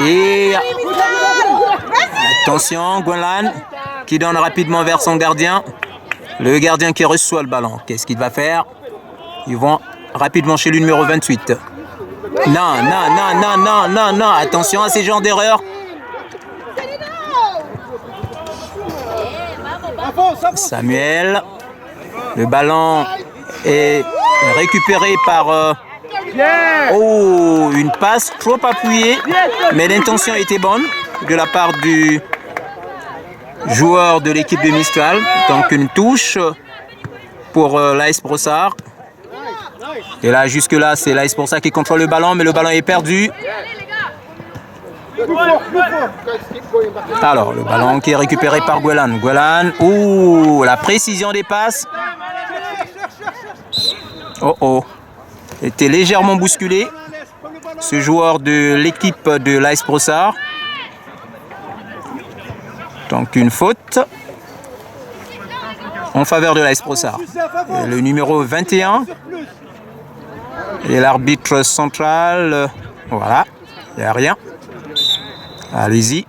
Et attention, Gwenlan qui donne rapidement vers son gardien. Le gardien qui reçoit le ballon. Qu'est-ce qu'il va faire? Ils vont rapidement chez le numéro 28. Non. Attention à ces genres d'erreurs. Samuel. Le ballon est récupéré par... une passe trop appuyée. Mais l'intention était bonne de la part du joueur de l'équipe de Mistral. Donc une touche pour l'AS Brossard. Et là, jusque-là, c'est l'AS Brossard qui contrôle le ballon, mais le ballon est perdu. Alors, le ballon qui est récupéré par Gwelan. La précision des passes. Était légèrement bousculé. Ce joueur de l'équipe de l'AS Brossard. Donc une faute en faveur de l'AS Brossard. Le numéro 21 et l'arbitre central. Voilà, il n'y a rien. Allez-y.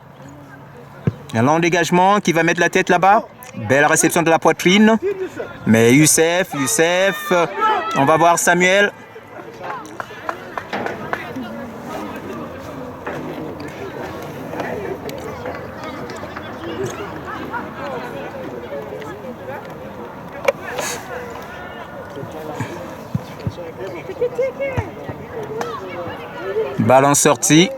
Un long dégagement qui va mettre la tête là-bas. Belle réception de la poitrine. Mais Youssef, on va voir Samuel. Ballon sorti.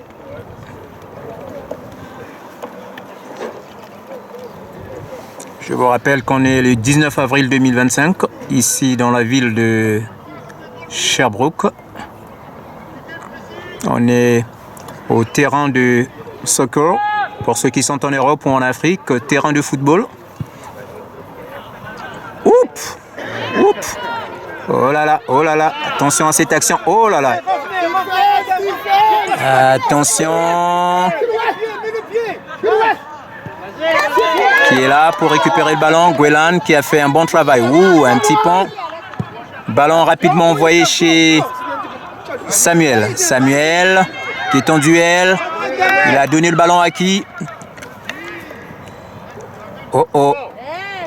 Je vous rappelle qu'on est le 19 avril 2025, ici dans la ville de Sherbrooke. On est au terrain de soccer, pour ceux qui sont en Europe ou en Afrique, terrain de football. Oh là là, attention à cette action, oh là là. Attention. Qui est là pour récupérer le ballon. Gwelan qui a fait un bon travail. Un petit pont. Ballon rapidement envoyé chez Samuel. Samuel qui est en duel. Il a donné le ballon à qui?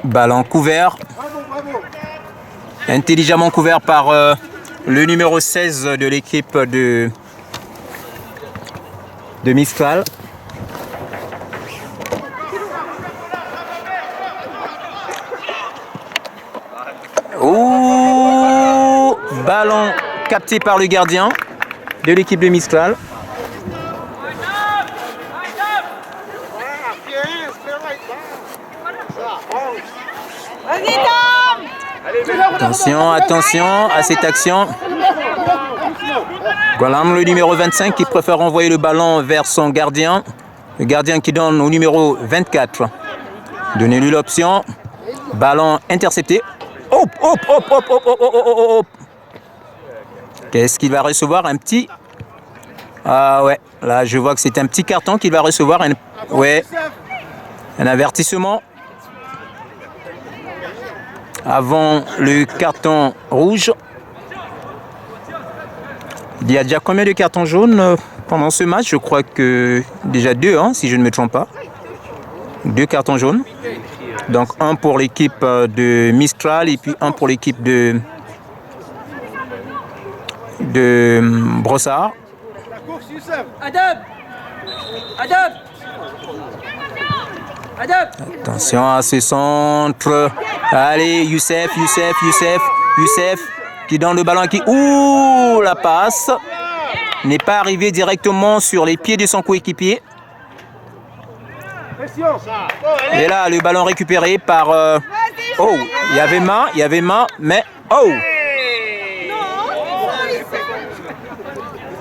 Ballon couvert. Intelligemment couvert par le numéro 16 de l'équipe de Mistral. Ballon capté par le gardien de l'équipe de Mistral. Attention à cette action. Golan, le numéro 25, qui préfère envoyer le ballon vers son gardien. Le gardien qui donne au numéro 24. Donnez-lui l'option. Ballon intercepté. Hop, hop, hop, hop, hop, hop, hop, hop, hop. Qu'est-ce qu'il va recevoir? Un petit... Ah ouais, là je vois que c'est un petit carton qu'il va recevoir. Ouais, un avertissement. Avant le carton rouge. Il y a déjà combien de cartons jaunes pendant ce match? Je crois que déjà 2, hein, si je ne me trompe pas. 2 cartons jaunes. Donc un pour l'équipe de Mistral et puis un pour l'équipe de Brossard. Attention à ce centre. Allez, Youssef qui donne le ballon qui... Ouh, la passe n'est pas arrivée directement sur les pieds de son coéquipier. Et là, le ballon récupéré par... Oh, il y avait main, mais... Oh!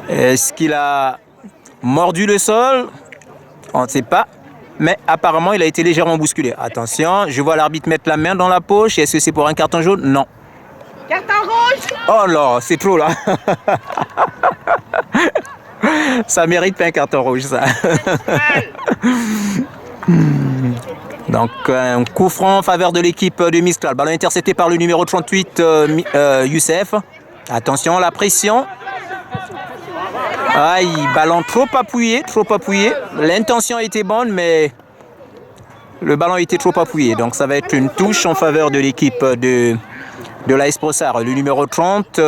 Est-ce qu'il a mordu le sol? On ne sait pas. Mais apparemment, il a été légèrement bousculé. Attention, je vois l'arbitre mettre la main dans la poche. Est-ce que c'est pour un carton jaune? Non. Carton rouge. Oh là, c'est trop là. Ça mérite pas un carton rouge, ça. Donc, un coup franc en faveur de l'équipe de Mistral. Ballon intercepté par le numéro 38, Youssef. Attention, la pression. Aïe, ballon trop appuyé. L'intention était bonne, mais le ballon était trop appuyé. Donc, ça va être une touche en faveur de l'équipe de l'AS Brossard. Le numéro 30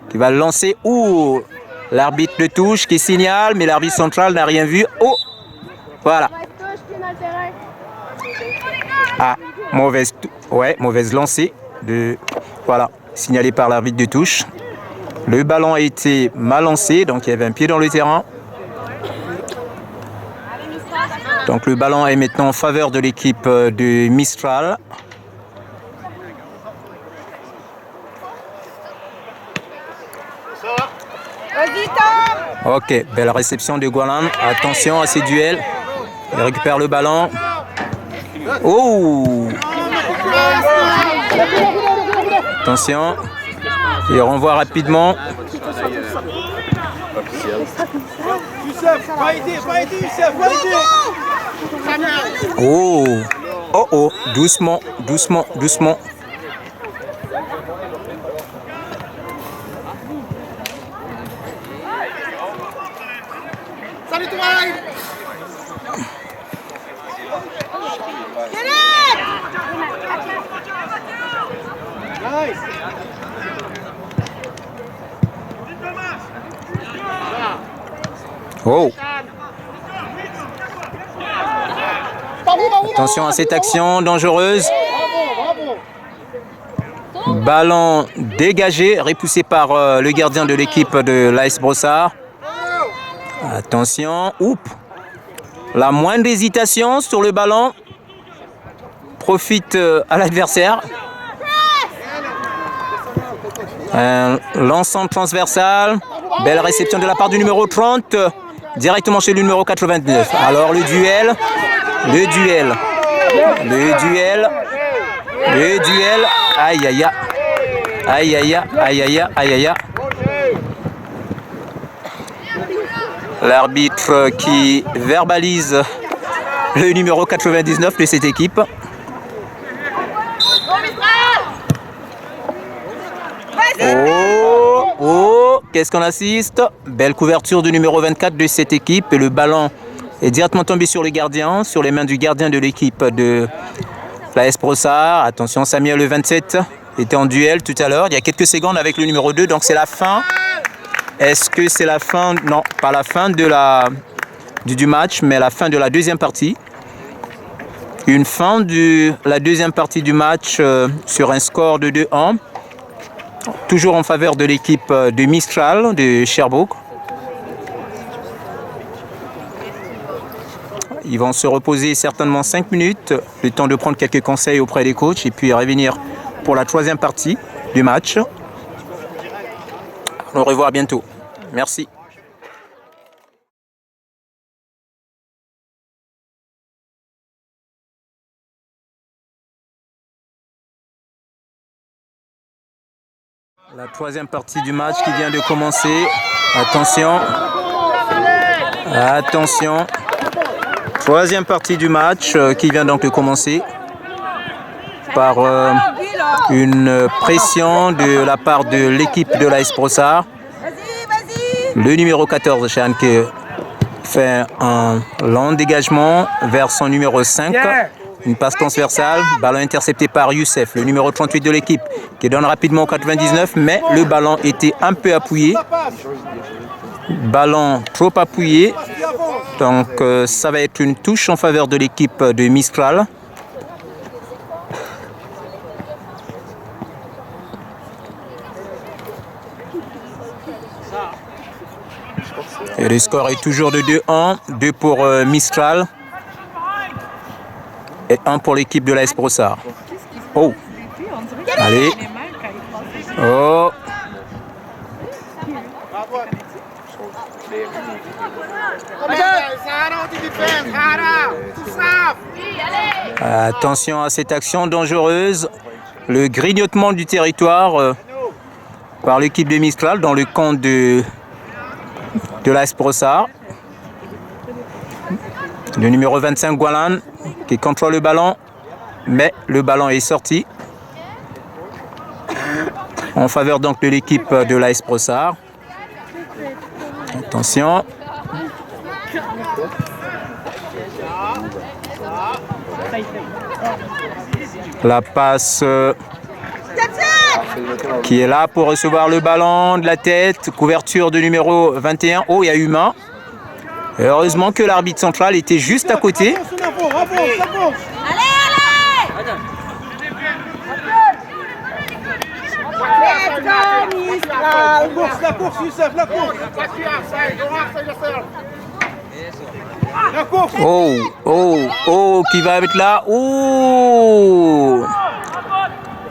qui va le lancer. Ouh, l'arbitre de touche qui signale, mais l'arbitre central n'a rien vu. Oh, voilà. Ah, mauvaise lancée. Voilà, signalé par l'arbitre de touche. Le ballon a été mal lancé, donc il y avait un pied dans le terrain. Donc le ballon est maintenant en faveur de l'équipe de Mistral. Ok, belle réception de Golan. Attention à ces duels. Il récupère le ballon. Oh! Attention. Il renvoie rapidement. Oh! Oh oh! Doucement. Oh! Attention à cette action dangereuse. Ballon dégagé, repoussé par le gardien de l'équipe de l'AS Brossard. Attention. Oups! La moindre hésitation sur le ballon profite à l'adversaire. Un lancement transversal. Belle réception de la part du numéro 30. Directement chez le numéro 99. Alors le duel. Aïe aïe aïe. L'arbitre qui verbalise le numéro 99 de cette équipe. Oh, qu'est-ce qu'on assiste? Belle couverture du numéro 24 de cette équipe. Et le ballon est directement tombé sur le gardien, sur les mains du gardien de l'équipe de l'AS Brossard. Attention, Samuel le 27 était en duel tout à l'heure. Il y a quelques secondes avec le numéro 2, donc c'est la fin. Est-ce que c'est la fin? Non, pas la fin du match, mais la fin de la deuxième partie. Une fin de la deuxième partie du match sur un score de 2-1. Toujours en faveur de l'équipe de Mistral, de Sherbrooke. Ils vont se reposer certainement 5 minutes, le temps de prendre quelques conseils auprès des coachs et puis revenir pour la troisième partie du match. On se revoit bientôt. Merci. La troisième partie du match qui vient de commencer. Attention. Attention. Troisième partie du match qui vient donc de commencer par une pression de la part de l'équipe de l'AS Brossard. Le numéro 14, Chan, qui fait un long dégagement vers son numéro 5. Une passe transversale, ballon intercepté par Youssef, le numéro 38 de l'équipe, qui donne rapidement au 99, mais le ballon était un peu appuyé. Ballon trop appuyé. Donc ça va être une touche en faveur de l'équipe de Mistral. Et le score est toujours de 2-1. 2 pour Mistral. Et 1 pour l'équipe de l'AS Brossard. Oh. Allez. Oh. Attention à cette action dangereuse. Le grignotement du territoire par l'équipe de Mistral dans le camp de l'AS Brossard. Le numéro 25, Gualan, qui contrôle le ballon, mais le ballon est sorti. En faveur donc de l'équipe de l'AS Brossard. Attention. La passe qui est là pour recevoir le ballon de la tête. Couverture de numéro 21. Oh, il y a eu main. Et heureusement que l'arbitre central était juste à côté. La course, Youssef, la course. Oh, qui va être là. Oh,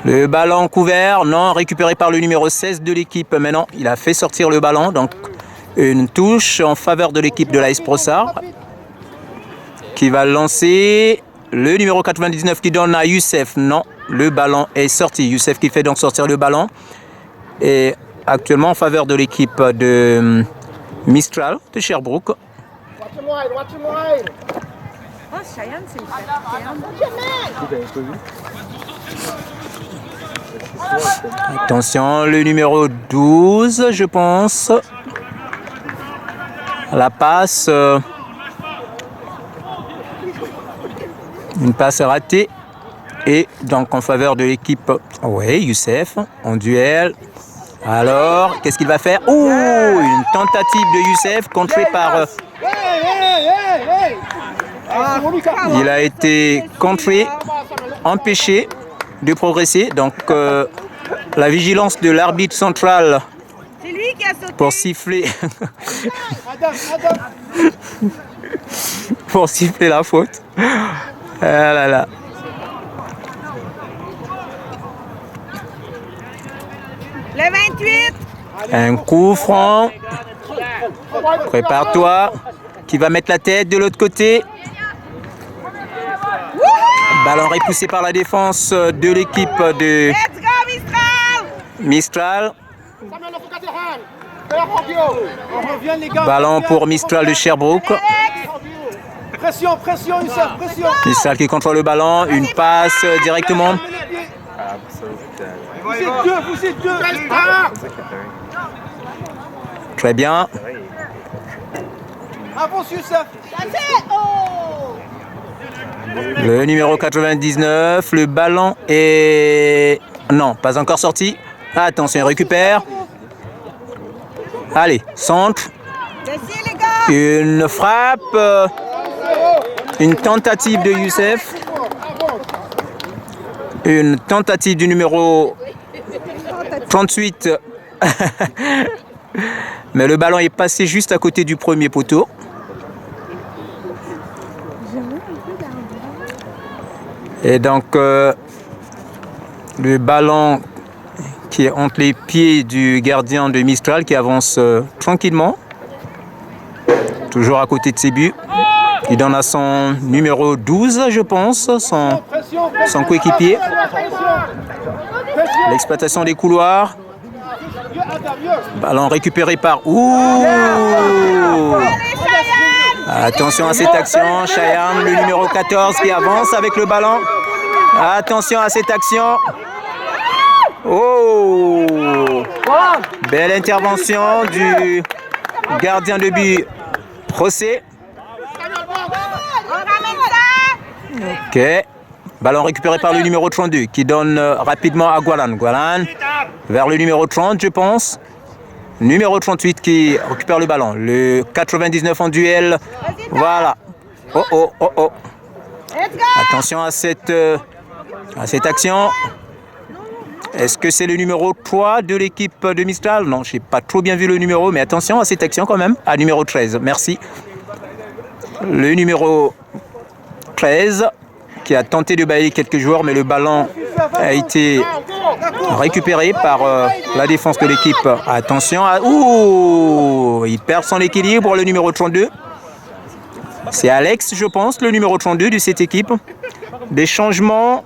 le ballon couvert, non, récupéré par le numéro 16 de l'équipe. Maintenant, il a fait sortir le ballon, donc une touche en faveur de l'équipe de l'AS Brossard qui va lancer le numéro 99 qui donne à Youssef. Non, le ballon est sorti. Youssef qui fait donc sortir le ballon. Et actuellement en faveur de l'équipe de Mistral de Sherbrooke. Attention, le numéro 12, je pense. La passe. Une passe ratée. Et donc en faveur de l'équipe. Oui, Youssef en duel. Alors, qu'est-ce qu'il va faire? Oh, une tentative de Youssef contrée par... Il a été contré, empêché de progresser. Donc, la vigilance de l'arbitre central pour siffler... pour siffler la faute. Ah là là. Le 28. Un coup franc. Prépare-toi. Qui va mettre la tête de l'autre côté. Ballon repoussé par la défense de l'équipe de Mistral. Ballon pour Mistral de Sherbrooke. Pression, pression, Youssef, pression. Mistral qui contrôle le ballon. Une passe directement. Vous êtes deux. Très bien. Avance, Youssef. Le numéro 99, le ballon est... Non, pas encore sorti. Attention, il récupère. Allez, centre. Une frappe. Une tentative de Youssef. Une tentative du numéro 38. Mais le ballon est passé juste à côté du premier poteau. Et donc, le ballon qui est entre les pieds du gardien de Mistral qui avance tranquillement. Toujours à côté de ses buts. Il donne à son numéro 12, je pense, son coéquipier. L'exploitation des couloirs. Ballon récupéré par... Ouh! Attention à cette action. Cheyenne, le numéro 14 qui avance avec le ballon. Attention à cette action. Oh! Belle intervention du gardien de but Procès. Ok. Ballon récupéré par le numéro 32 qui donne rapidement à Gualan. Gualan vers le numéro 30, je pense. Numéro 38 qui récupère le ballon. Le 99 en duel. Voilà. Oh, oh, oh, oh. Attention à cette action. Est-ce que c'est le numéro 3 de l'équipe de Mistral? Non, je n'ai pas trop bien vu le numéro, mais attention à cette action quand même. Ah, numéro 13, merci. Le numéro 13 qui a tenté de balayer quelques joueurs, mais le ballon a été récupéré par la défense de l'équipe. Attention à... Ouh! Il perd son équilibre, le numéro 32. C'est Alex, je pense, le numéro 32 de cette équipe. Des changements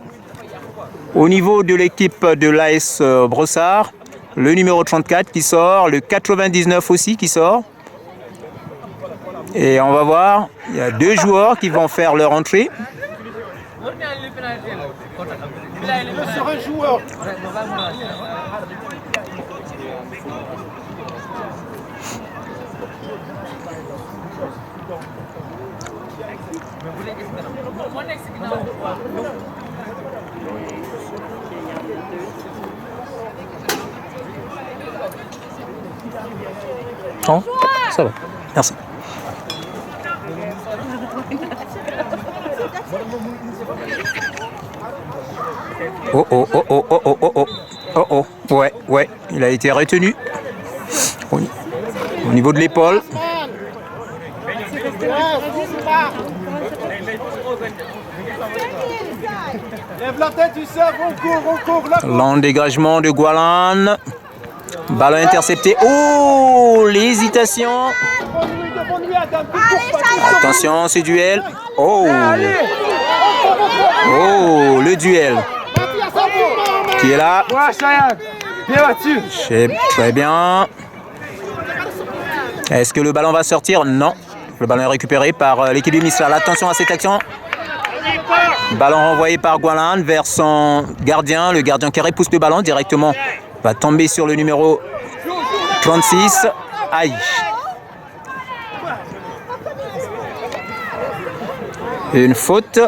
au niveau de l'équipe de l'AS Brossard. Le numéro 34 qui sort, le 99 aussi qui sort. Et on va voir, il y a deux joueurs qui vont faire leur entrée. Sur un joueur. Non, ça va. Merci. Oh oh oh oh oh oh oh oh oh oh, ouais, il a été retenu au niveau de l'épaule. Lève la tête, Youssef, on court, là. Long dégagement de Gualan. Ballon intercepté. Oh, l'hésitation. Attention, ce duel. Oh. Oh, le duel. Qui est là? Très bien. Est-ce que le ballon va sortir? Non. Le ballon est récupéré par l'équipe du Mistral. Attention à cette action. Ballon renvoyé par Gualan vers son gardien. Le gardien qui repousse le ballon directement va tomber sur le numéro 36. Aïe. Une faute.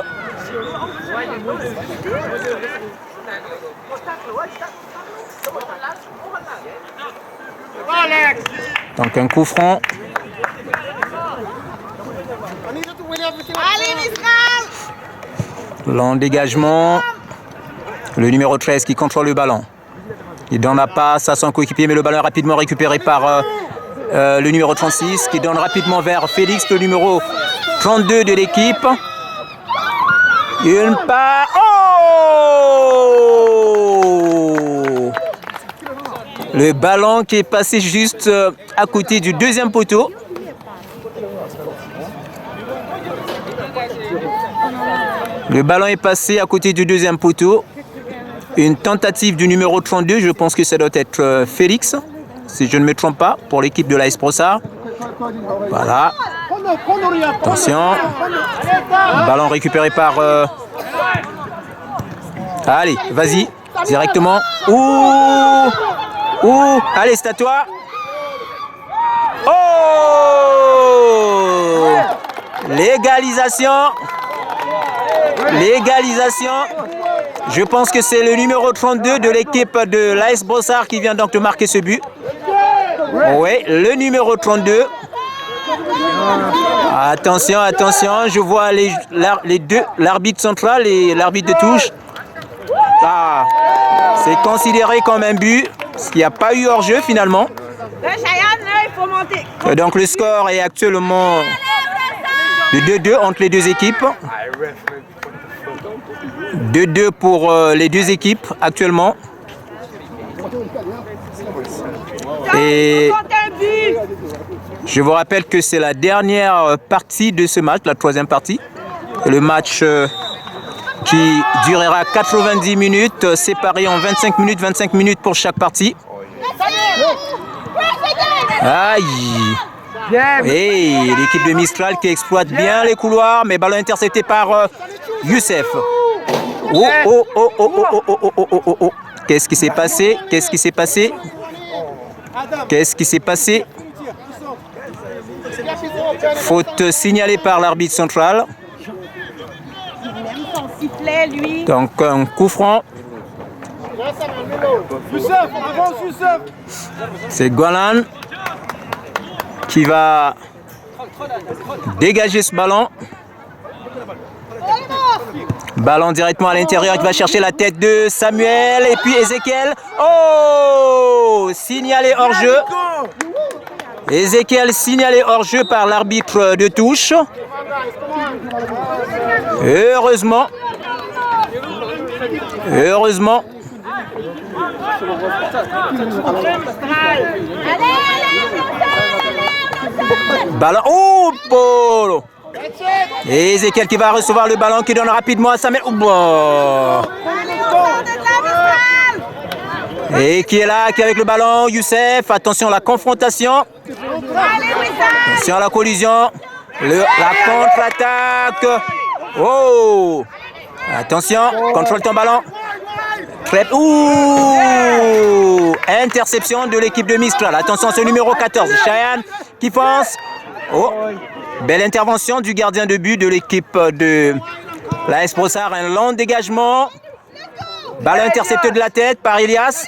Donc un coup franc. Allez, Mistral! Long dégagement. Le numéro 13 qui contrôle le ballon. Il donne la passe à son coéquipier, mais le ballon est rapidement récupéré par le numéro 36 qui donne rapidement vers Félix, le numéro 32 de l'équipe. Une passe. Oh! Le ballon qui est passé juste à côté du deuxième poteau. Le ballon est passé à côté du deuxième poteau. Une tentative du numéro 32, je pense que ça doit être Félix, si je ne me trompe pas, pour l'équipe de l'AS Brossard. Voilà. Attention. Ballon récupéré par... Allez, vas-y, directement. Ouh! Ouh! Allez, c'est à toi. Oh! Légalisation. Légalisation. Je pense que c'est le numéro 32 de l'équipe de l'AS Brossard qui vient donc de marquer ce but. Oui, le numéro 32. Attention, attention, je vois les deux, l'arbitre central et l'arbitre de touche. Ah, c'est considéré comme un but, parce qu'il n'y a pas eu hors-jeu finalement. Là, Cheyenne, là, il faut monter. Donc le score est actuellement de 2-2 entre les deux équipes. 2-2 pour les deux équipes actuellement. Et Compte un but. je vous rappelle que c'est la dernière partie de ce match, la troisième partie. Le match qui durera 90 minutes, séparé en 25 minutes pour chaque partie. Aïe! Et l'équipe de Mistral qui exploite bien les couloirs, mais ballon intercepté par Youssef. Oh, oh, oh, oh, oh, oh, oh, oh, oh, oh, oh. Qu'est-ce qui s'est passé? Qu'est-ce qui s'est passé? Qu'est-ce qui s'est passé? Faute signalée par l'arbitre central. Sifflet, lui. Donc un coup franc. Youssef, avance Youssef. C'est Golan qui va dégager ce ballon. Ballon directement à l'intérieur qui va chercher la tête de Samuel et puis Ézéchiel. Oh! Signalé hors jeu. Ézéchiel signalé hors jeu par l'arbitre de touche. Heureusement. Heureusement. Ballon. Oh! Polo! Et Ézéchiel qui va recevoir le ballon qui donne rapidement à Samuel. Oh, bon. Et qui est là, qui est avec le ballon, Youssef. Attention à la confrontation. Attention à la collision. La contre-attaque. Oh! Attention, contrôle ton ballon. Ouh! Interception de l'équipe de Mistral. Attention, c'est le numéro 14, Cheyenne qui fonce. Oh! Belle intervention du gardien de but de l'équipe de l'AS Brossard. Un long dégagement. Ballon intercepté de la tête par Elias.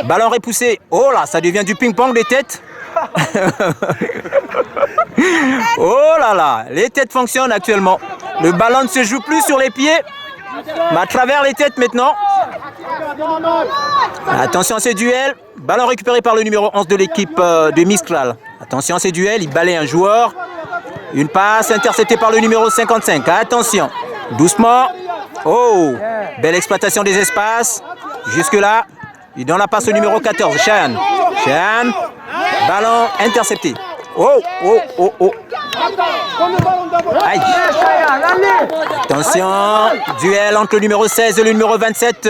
Ballon repoussé. Oh là, ça devient du ping-pong des têtes. Oh là là, les têtes fonctionnent actuellement. Le ballon ne se joue plus sur les pieds, mais à travers les têtes maintenant. Attention à ce duel. Ballon récupéré par le numéro 11 de l'équipe de Mistral. Attention à ce duel, il balaye un joueur. Une passe interceptée par le numéro 55. Attention, doucement. Oh, belle exploitation des espaces. Jusque-là, il donne la passe au numéro 14, Chan. Chan, ballon intercepté. Oh, oh, oh, oh. Aïe. Attention, duel entre le numéro 16 et le numéro 27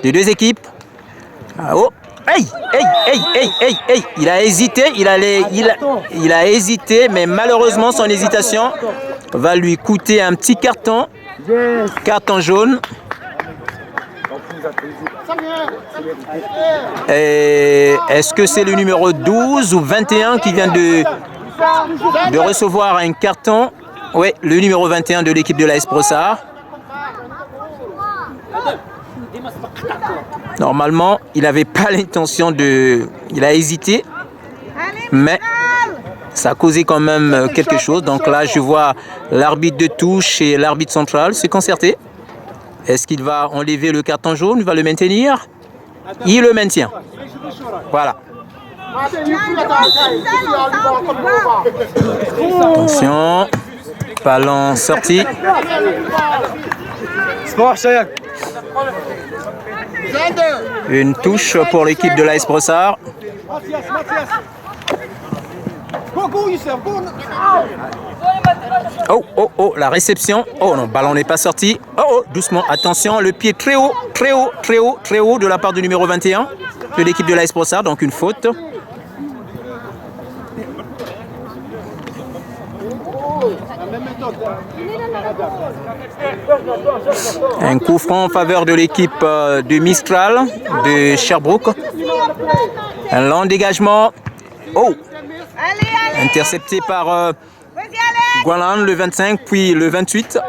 des deux équipes. Oh. Hey, hey, hey, hey, hey, hey. Il a hésité, il a hésité, mais malheureusement son hésitation va lui coûter un petit carton. Carton jaune. Est-ce que c'est le numéro 12 ou 21 qui vient de recevoir un carton? Oui, le numéro 21 de l'équipe de l'AS Brossard. Normalement, il n'avait pas l'intention de... Il a hésité, mais ça a causé quand même quelque chose. Donc là, je vois l'arbitre de touche et l'arbitre central se concerter. Est-ce qu'il va enlever le carton jaune? Il va le maintenir? Il le maintient. Voilà. Attention. Ballon sorti. Une touche pour l'équipe de l'AS Brossard. Oh, oh, oh, la réception. Oh non, ballon n'est pas sorti. Oh, oh, doucement, attention, le pied très haut, très haut, très haut, très haut de la part du numéro 21 de l'équipe de l'AS Brossard, donc une faute. Un coup franc en faveur de l'équipe de Mistral, de Sherbrooke. Un long dégagement. Oh! Intercepté par Gualan, le 25, puis le 28.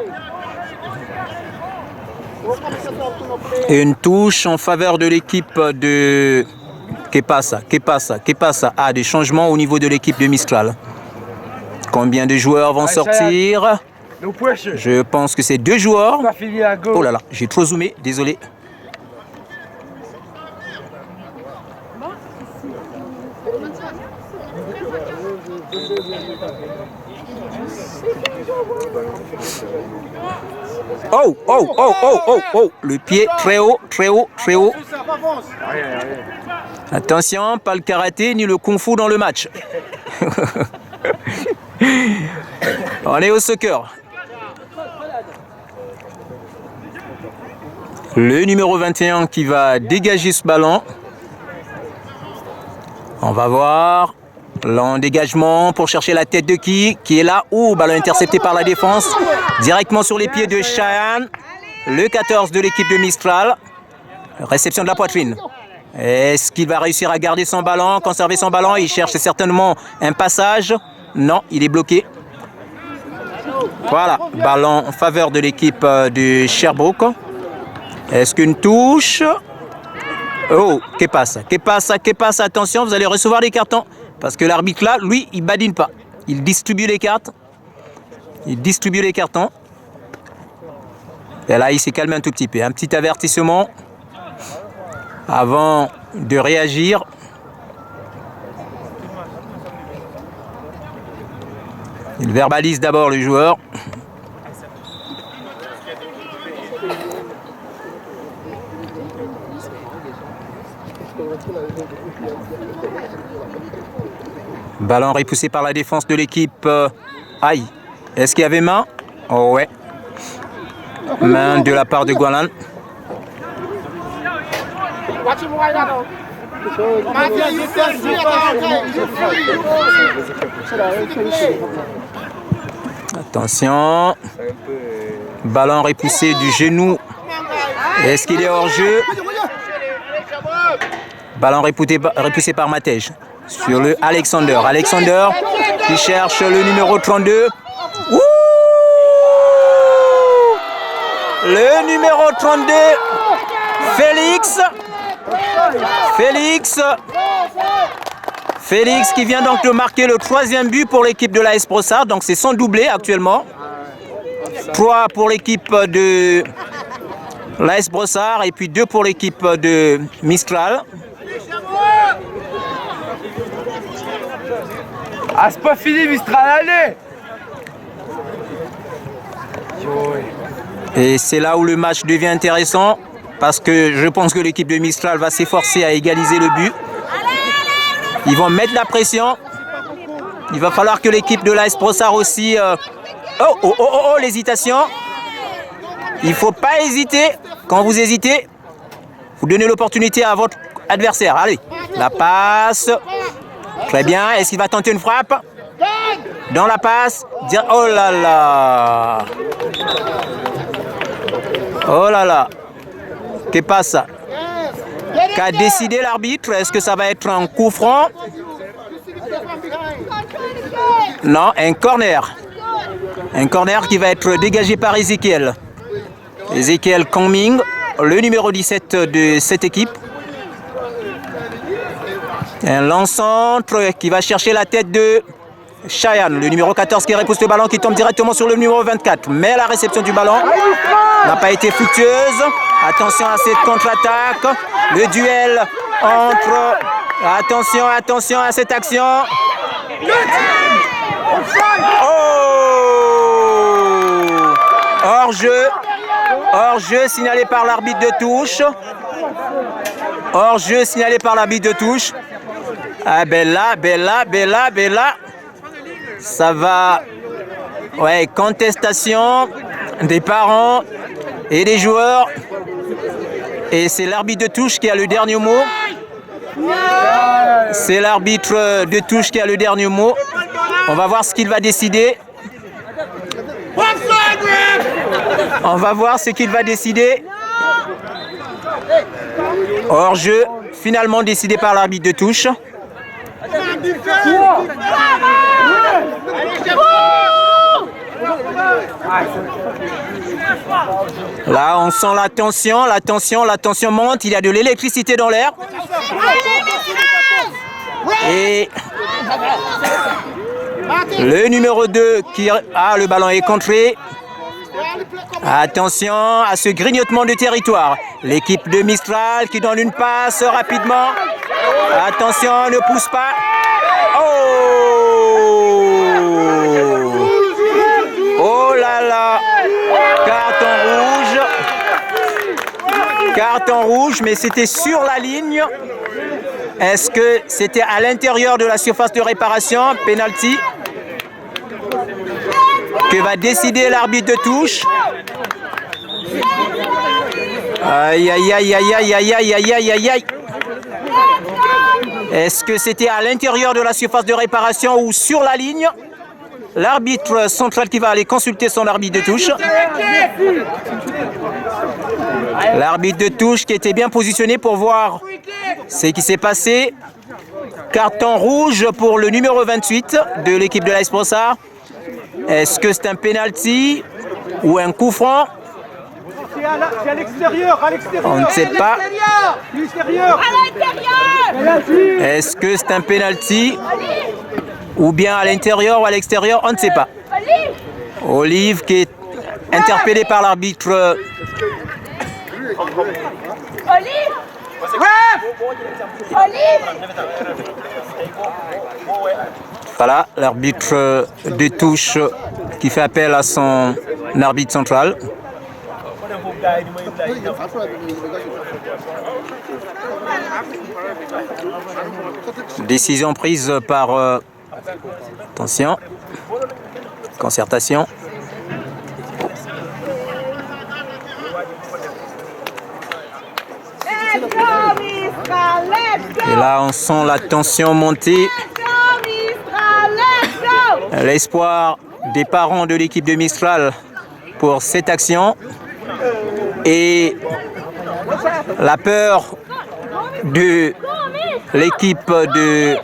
Et une touche en faveur de l'équipe de... Qu'est-ce qui passe? Ah, des changements au niveau de l'équipe de Mistral. Combien de joueurs vont sortir? Je pense que c'est 2 joueurs. Oh là là, j'ai trop zoomé, désolé. Oh, oh, oh, oh, oh, oh. Le pied très haut, très haut, très haut. Attention, pas le karaté ni le kung-fu dans le match. On est au soccer. Le numéro 21 qui va dégager ce ballon. On va voir. L'endégagement pour chercher la tête de qui est là. Oh, ballon intercepté par la défense. Directement sur les pieds de Cheyenne. Le 14 de l'équipe de Mistral. Réception de la poitrine. Est-ce qu'il va réussir à garder son ballon, conserver son ballon? Il cherche certainement un passage. Non, il est bloqué. Voilà, ballon en faveur de l'équipe de Sherbrooke. Est-ce qu'une touche? Oh, que passe? Attention, vous allez recevoir des cartons. Parce que l'arbitre là, lui, il badine pas. Il distribue les cartes. Il distribue les cartons. Et là, il s'est calmé un tout petit peu. Un petit avertissement avant de réagir. Il verbalise d'abord le joueur. Ballon repoussé par la défense de l'équipe. Aïe. Est-ce qu'il y avait main? Oh ouais. Main de la part de Gualan. Attention. Ballon repoussé du genou. Est-ce qu'il est hors jeu? Ballon repoussé par Matej. Sur le Alexander. Alexander qui cherche le numéro 32. Ouh, le numéro 32. Félix. Félix qui vient donc de marquer le 3e but pour l'équipe de l'AS Brossard. Donc c'est son doublé actuellement. 3 pour l'équipe de l'AS Brossard et puis 2 pour l'équipe de Mistral. Ah, c'est pas fini, Mistral, allez! Et c'est là où le match devient intéressant parce que je pense que l'équipe de Mistral va s'efforcer à égaliser le but. Ils vont mettre la pression. Il va falloir que l'équipe de l'AS Brossard aussi... l'hésitation. Il ne faut pas hésiter. Quand vous hésitez, vous donnez l'opportunité à votre adversaire. Allez, la passe... Très bien. Est-ce qu'il va tenter une frappe? Dans la passe. Oh là là. Oh là là. Que passe ça? Qu'a décidé l'arbitre? Est-ce que ça va être un coup franc? Non, un corner. Un corner qui va être dégagé par Ezekiel. Ezekiel Kongming, le numéro 17 de cette équipe. Un lance-centre qui va chercher la tête de Cheyenne, le numéro 14 qui repousse le ballon, qui tombe directement sur le numéro 24. Mais la réception du ballon n'a pas été fructueuse. Attention à cette contre-attaque. Le duel entre... Attention à cette action. Oh! Hors-jeu signalé par l'arbitre de touche. Hors-jeu signalé par l'arbitre de touche. Ah ben là, ça va. Ouais, contestation des parents et des joueurs. Et c'est l'arbitre de touche qui a le dernier mot. C'est l'arbitre de touche qui a le dernier mot. On va voir ce qu'il va décider. On va voir ce qu'il va décider. Hors-jeu, finalement décidé par l'arbitre de touche. Là, on sent la tension monte, il y a de l'électricité dans l'air. Et le numéro 2 qui le ballon est contré. Attention à ce grignotement de territoire. L'équipe de Mistral qui donne une passe rapidement. Attention, ne pousse pas. Oh! là. Carton rouge, mais c'était sur la ligne. Est-ce que c'était à l'intérieur de la surface de réparation? Penalty. Que va décider l'arbitre de touche. Aïe, aïe, aïe, aïe, aïe, aïe, aïe, aïe, aïe, aïe, aïe. Est-ce que c'était à l'intérieur de la surface de réparation ou sur la ligne? L'arbitre central qui va aller consulter son arbitre de touche. L'arbitre de touche qui était bien positionné pour voir ce qui s'est passé. Carton rouge pour le numéro 28 de l'équipe de l'AS Brossard. Est-ce que c'est un penalty ou un coup franc? C'est à l'extérieur, On ne sait pas. L'extérieur. Est-ce que c'est un penalty ou bien à l'intérieur ou à l'extérieur? On ne sait pas. Olive qui est interpellé par l'arbitre. Voilà, l'arbitre de touche qui fait appel à son arbitre central. Décision prise par attention, concertation. Et là, on sent la tension monter. L'espoir des parents de l'équipe de Mistral pour cette action et la peur de l'équipe de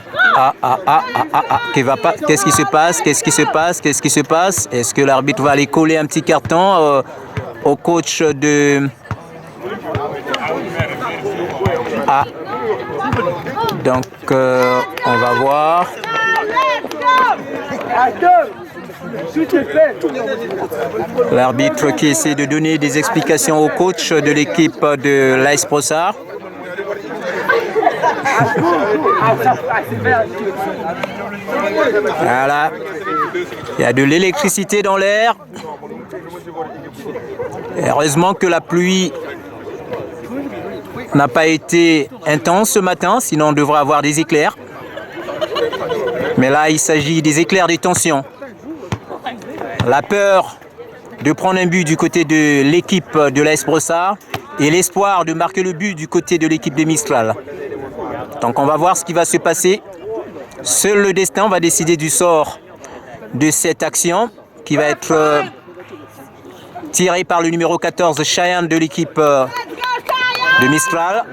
qui va pas. Qu'est-ce qui se passe? Qu'est-ce qui se passe? Qu'est-ce qui se passe? Est-ce que l'arbitre va aller coller un petit carton au coach de donc on va voir. L'arbitre qui essaie de donner des explications au coach de l'équipe de l'AS Brossard. Voilà. Il y a de l'électricité dans l'air. Heureusement que la pluie n'a pas été intense ce matin, sinon on devrait avoir des éclairs. Mais là, il s'agit des éclairs de tension. La peur de prendre un but du côté de l'équipe de l'AS Brossard et l'espoir de marquer le but du côté de l'équipe de Mistral. Donc on va voir ce qui va se passer. Seul le destin va décider du sort de cette action qui va être tirée par le numéro 14, Cheyenne de l'équipe de Mistral.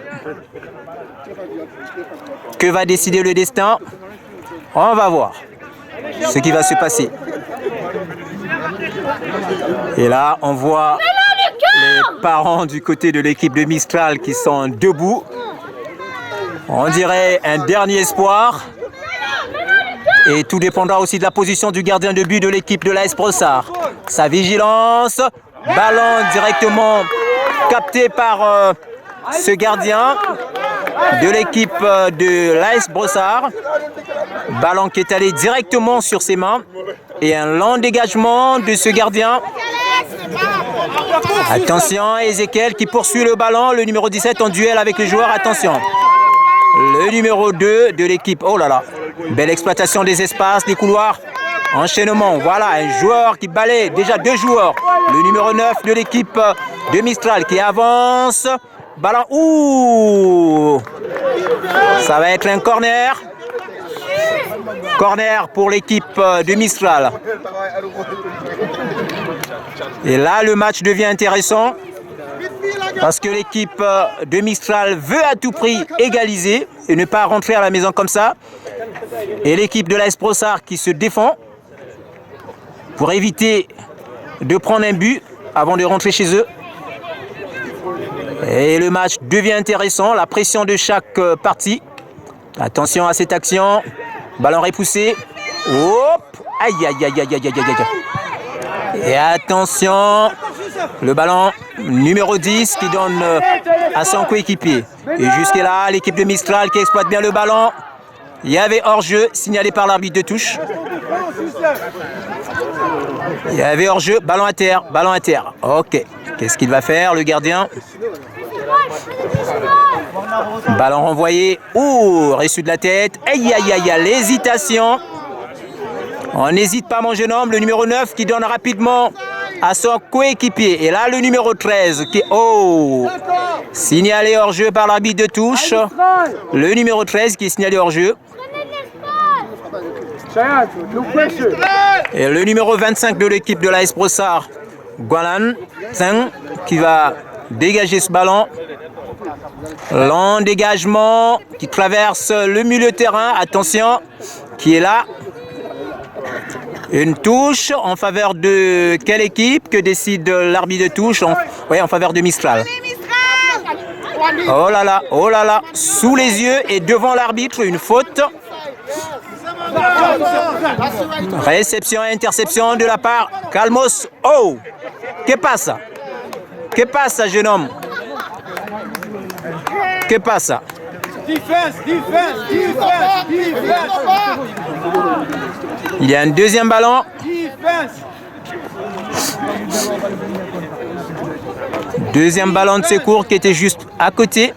Que va décider le destin? On va voir ce qui va se passer. Et là, on voit les parents du côté de l'équipe de Mistral qui sont debout. On dirait un dernier espoir. Et tout dépendra aussi de la position du gardien de but de l'équipe de l'AS Brossard. Sa vigilance, ballon directement capté par ce gardien de l'équipe de l'AS Brossard. Ballon qui est allé directement sur ses mains. Et un long dégagement de ce gardien. Attention, Ezekiel qui poursuit le ballon. Le numéro 17 en duel avec le joueur. Attention. Le numéro 2 de l'équipe. Oh là là. Belle exploitation des espaces, des couloirs. Enchaînement. Voilà, un joueur qui balaye. Déjà 2 joueurs. Le numéro 9 de l'équipe de Mistral qui avance. Ballon. Ouh. Ça va être un corner. Corner pour l'équipe de Mistral. Et là, le match devient intéressant parce que l'équipe de Mistral veut à tout prix égaliser et ne pas rentrer à la maison comme ça. Et l'équipe de l'AS Brossard qui se défend pour éviter de prendre un but avant de rentrer chez eux. Et le match devient intéressant, la pression de chaque partie. Attention à cette action. Ballon repoussé. Hop. Aïe, aïe, aïe, aïe, aïe, aïe, aïe. Et attention. Le ballon numéro 10 qui donne à son coéquipier. Et jusque-là, l'équipe de Mistral qui exploite bien le ballon. Il y avait hors-jeu signalé par l'arbitre de touche. Il y avait hors-jeu, ballon à terre, ballon à terre. Ok, qu'est-ce qu'il va faire le gardien? Ballon renvoyé, ouh, reçu de la tête. Aïe, aïe, aïe, aïe, l'hésitation. On n'hésite pas mon jeune homme, le numéro 9 qui donne rapidement à son coéquipier. Et là, le numéro 13 qui... Oh! Signalé hors-jeu par l'arbitre de touche. Le numéro 13 qui est signalé hors-jeu. Et le numéro 25 de l'équipe de l'AS Brossard, Gualan Tseng, qui va dégager ce ballon. Long dégagement qui traverse le milieu de terrain. Attention, qui est là. Une touche en faveur de quelle équipe? Que décide l'arbitre de touche? Oui, en faveur de Mistral. Oh là là, sous les yeux et devant l'arbitre, une faute. Réception et interception de la part Calmos. Oh, que pasa? Que pasa, jeune homme? Que pasa? Defense, defense, defense, defense. Il y a un deuxième ballon. Defense. Deuxième ballon de secours qui était juste à côté.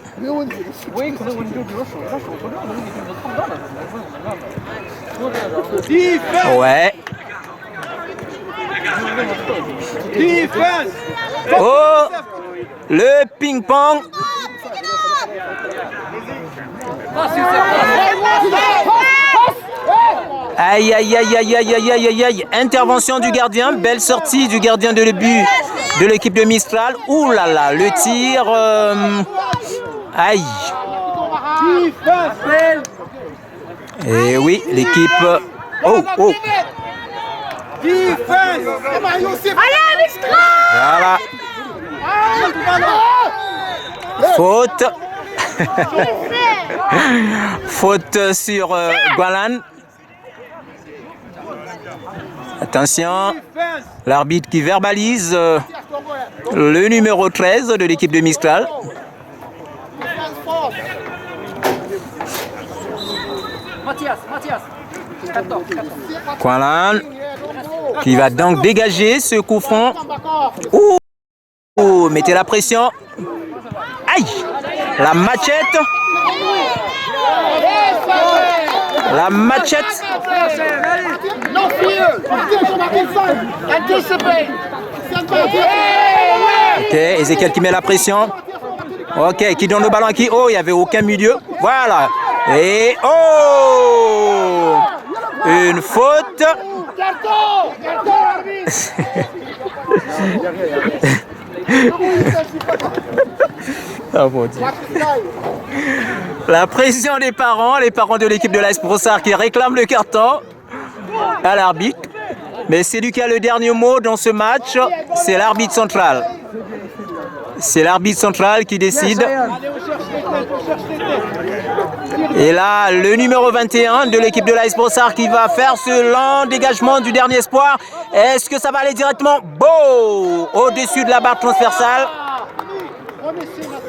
Defense. Ouais. Defense. Oh, le ping-pong. Aïe, aïe, aïe, aïe, aïe, aïe, aïe, aïe, aïe. Intervention du gardien. Belle sortie du gardien de but de l'équipe de Mistral. Ouh là là, le tir. Aïe. Et oui, l'équipe... Oh, oh. Voilà. Faute. Faute sur Gualan. Attention. L'arbitre qui verbalise le numéro 13 de l'équipe de Mistral. Gualan qui va donc dégager ce coup franc. Ouh, mettez la pression. Aïe, la machette. La machette. Ok, Ezekiel qui met la pression. Ok, qui donne le ballon à qui? Oh, il n'y avait aucun milieu. Voilà. Et oh, une faute. Oh mon Dieu. La pression des parents, les parents de l'équipe de l'AS Brossard qui réclament le carton à l'arbitre. Mais c'est lui qui a le dernier mot dans ce match, c'est l'arbitre central. C'est l'arbitre central qui décide. Et là, le numéro 21 de l'équipe de l'AS Brossard qui va faire ce lent dégagement du dernier espoir. Est-ce que ça va aller directement beau au-dessus de la barre transversale?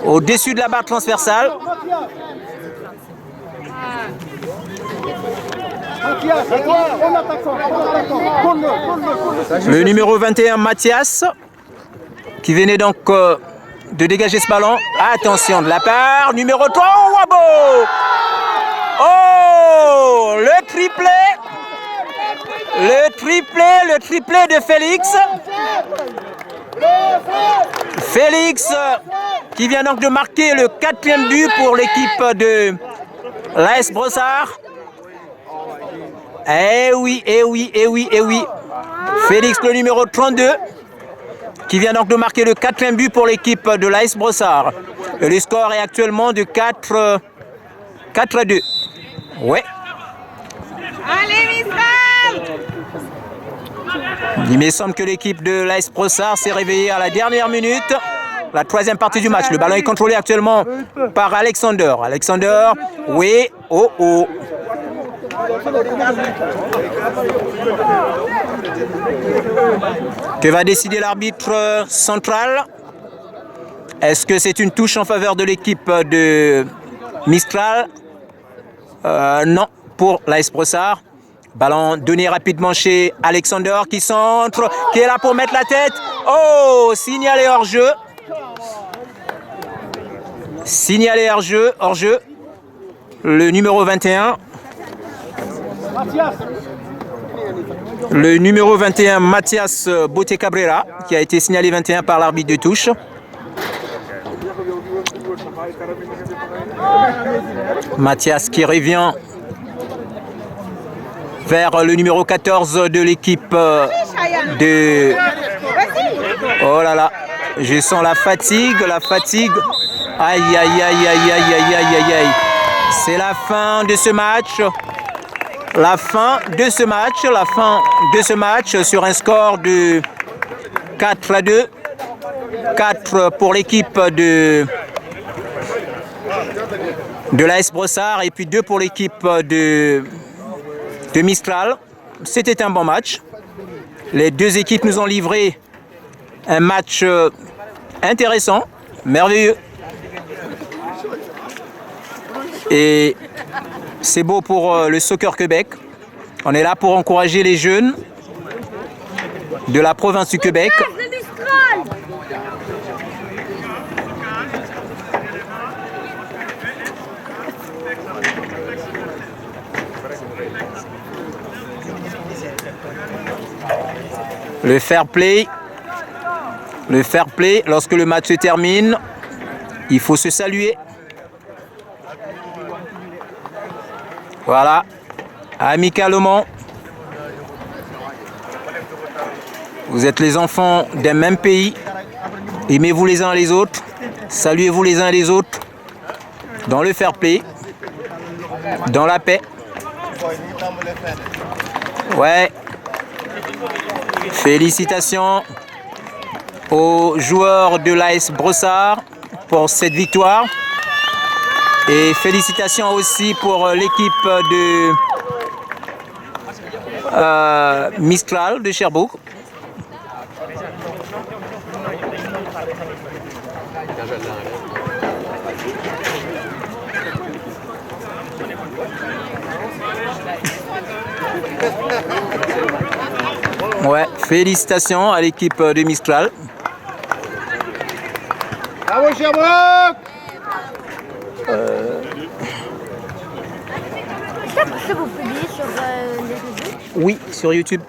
Au-dessus de la barre transversale. Le numéro 21, Mathias, qui venait donc de dégager ce ballon. Attention de la part. Numéro 3, Wabo. Oh, le triplé. Le triplé de Félix. Félix qui vient donc de marquer le 4e but pour l'équipe de l'AS Brossard. Eh oui, eh oui, eh oui, eh oui. Félix, le numéro 32, qui vient donc de marquer le 4e but pour l'équipe de l'AS Brossard. Et le score est actuellement de 4 à 2. Ouais. Allez, Mistral! Il me semble que l'équipe de l'AS Brossard s'est réveillée à la dernière minute. La 3e partie du match. Le ballon est contrôlé actuellement par Alexander. Alexander, oui, oh, oh. Que va décider l'arbitre central? Est-ce que c'est une touche en faveur de l'équipe de Mistral? Non, pour l'AS Brossard. Ballon donné rapidement chez Alexander qui centre, qui est là pour mettre la tête. Oh, signalé hors-jeu. Signalé hors-jeu, hors-jeu. Le numéro 21. Le numéro 21, Mathias Bote Cabrera, qui a été signalé 21 par l'arbitre de touche. Mathias qui revient vers le numéro 14 de l'équipe de... Oh là là, je sens la fatigue, Aïe, aïe, aïe, aïe, aïe, aïe, aïe, aïe, aïe. C'est la fin de ce match. La fin de ce match sur un score de 4-2. 4 pour l'équipe de l'AS Brossard et puis 2 pour l'équipe de Mistral. C'était un bon match. Les deux équipes nous ont livré un match intéressant, merveilleux. Et c'est beau pour le Soccer Québec. On est là pour encourager les jeunes de la province du Québec. Le fair play, lorsque le match se termine, il faut se saluer. Voilà, amicalement. Vous êtes les enfants d'un même pays. Aimez-vous les uns les autres. Saluez-vous les uns les autres. Dans le fair play. Dans la paix. Ouais. Félicitations aux joueurs de l'AS Brossard pour cette victoire. Et félicitations aussi pour l'équipe de Mistral de Sherbrooke. Ouais, félicitations à l'équipe de Mistral. Bravo Sherbrooke! Est-ce que vous publiez sur les réseaux? Oui, sur YouTube.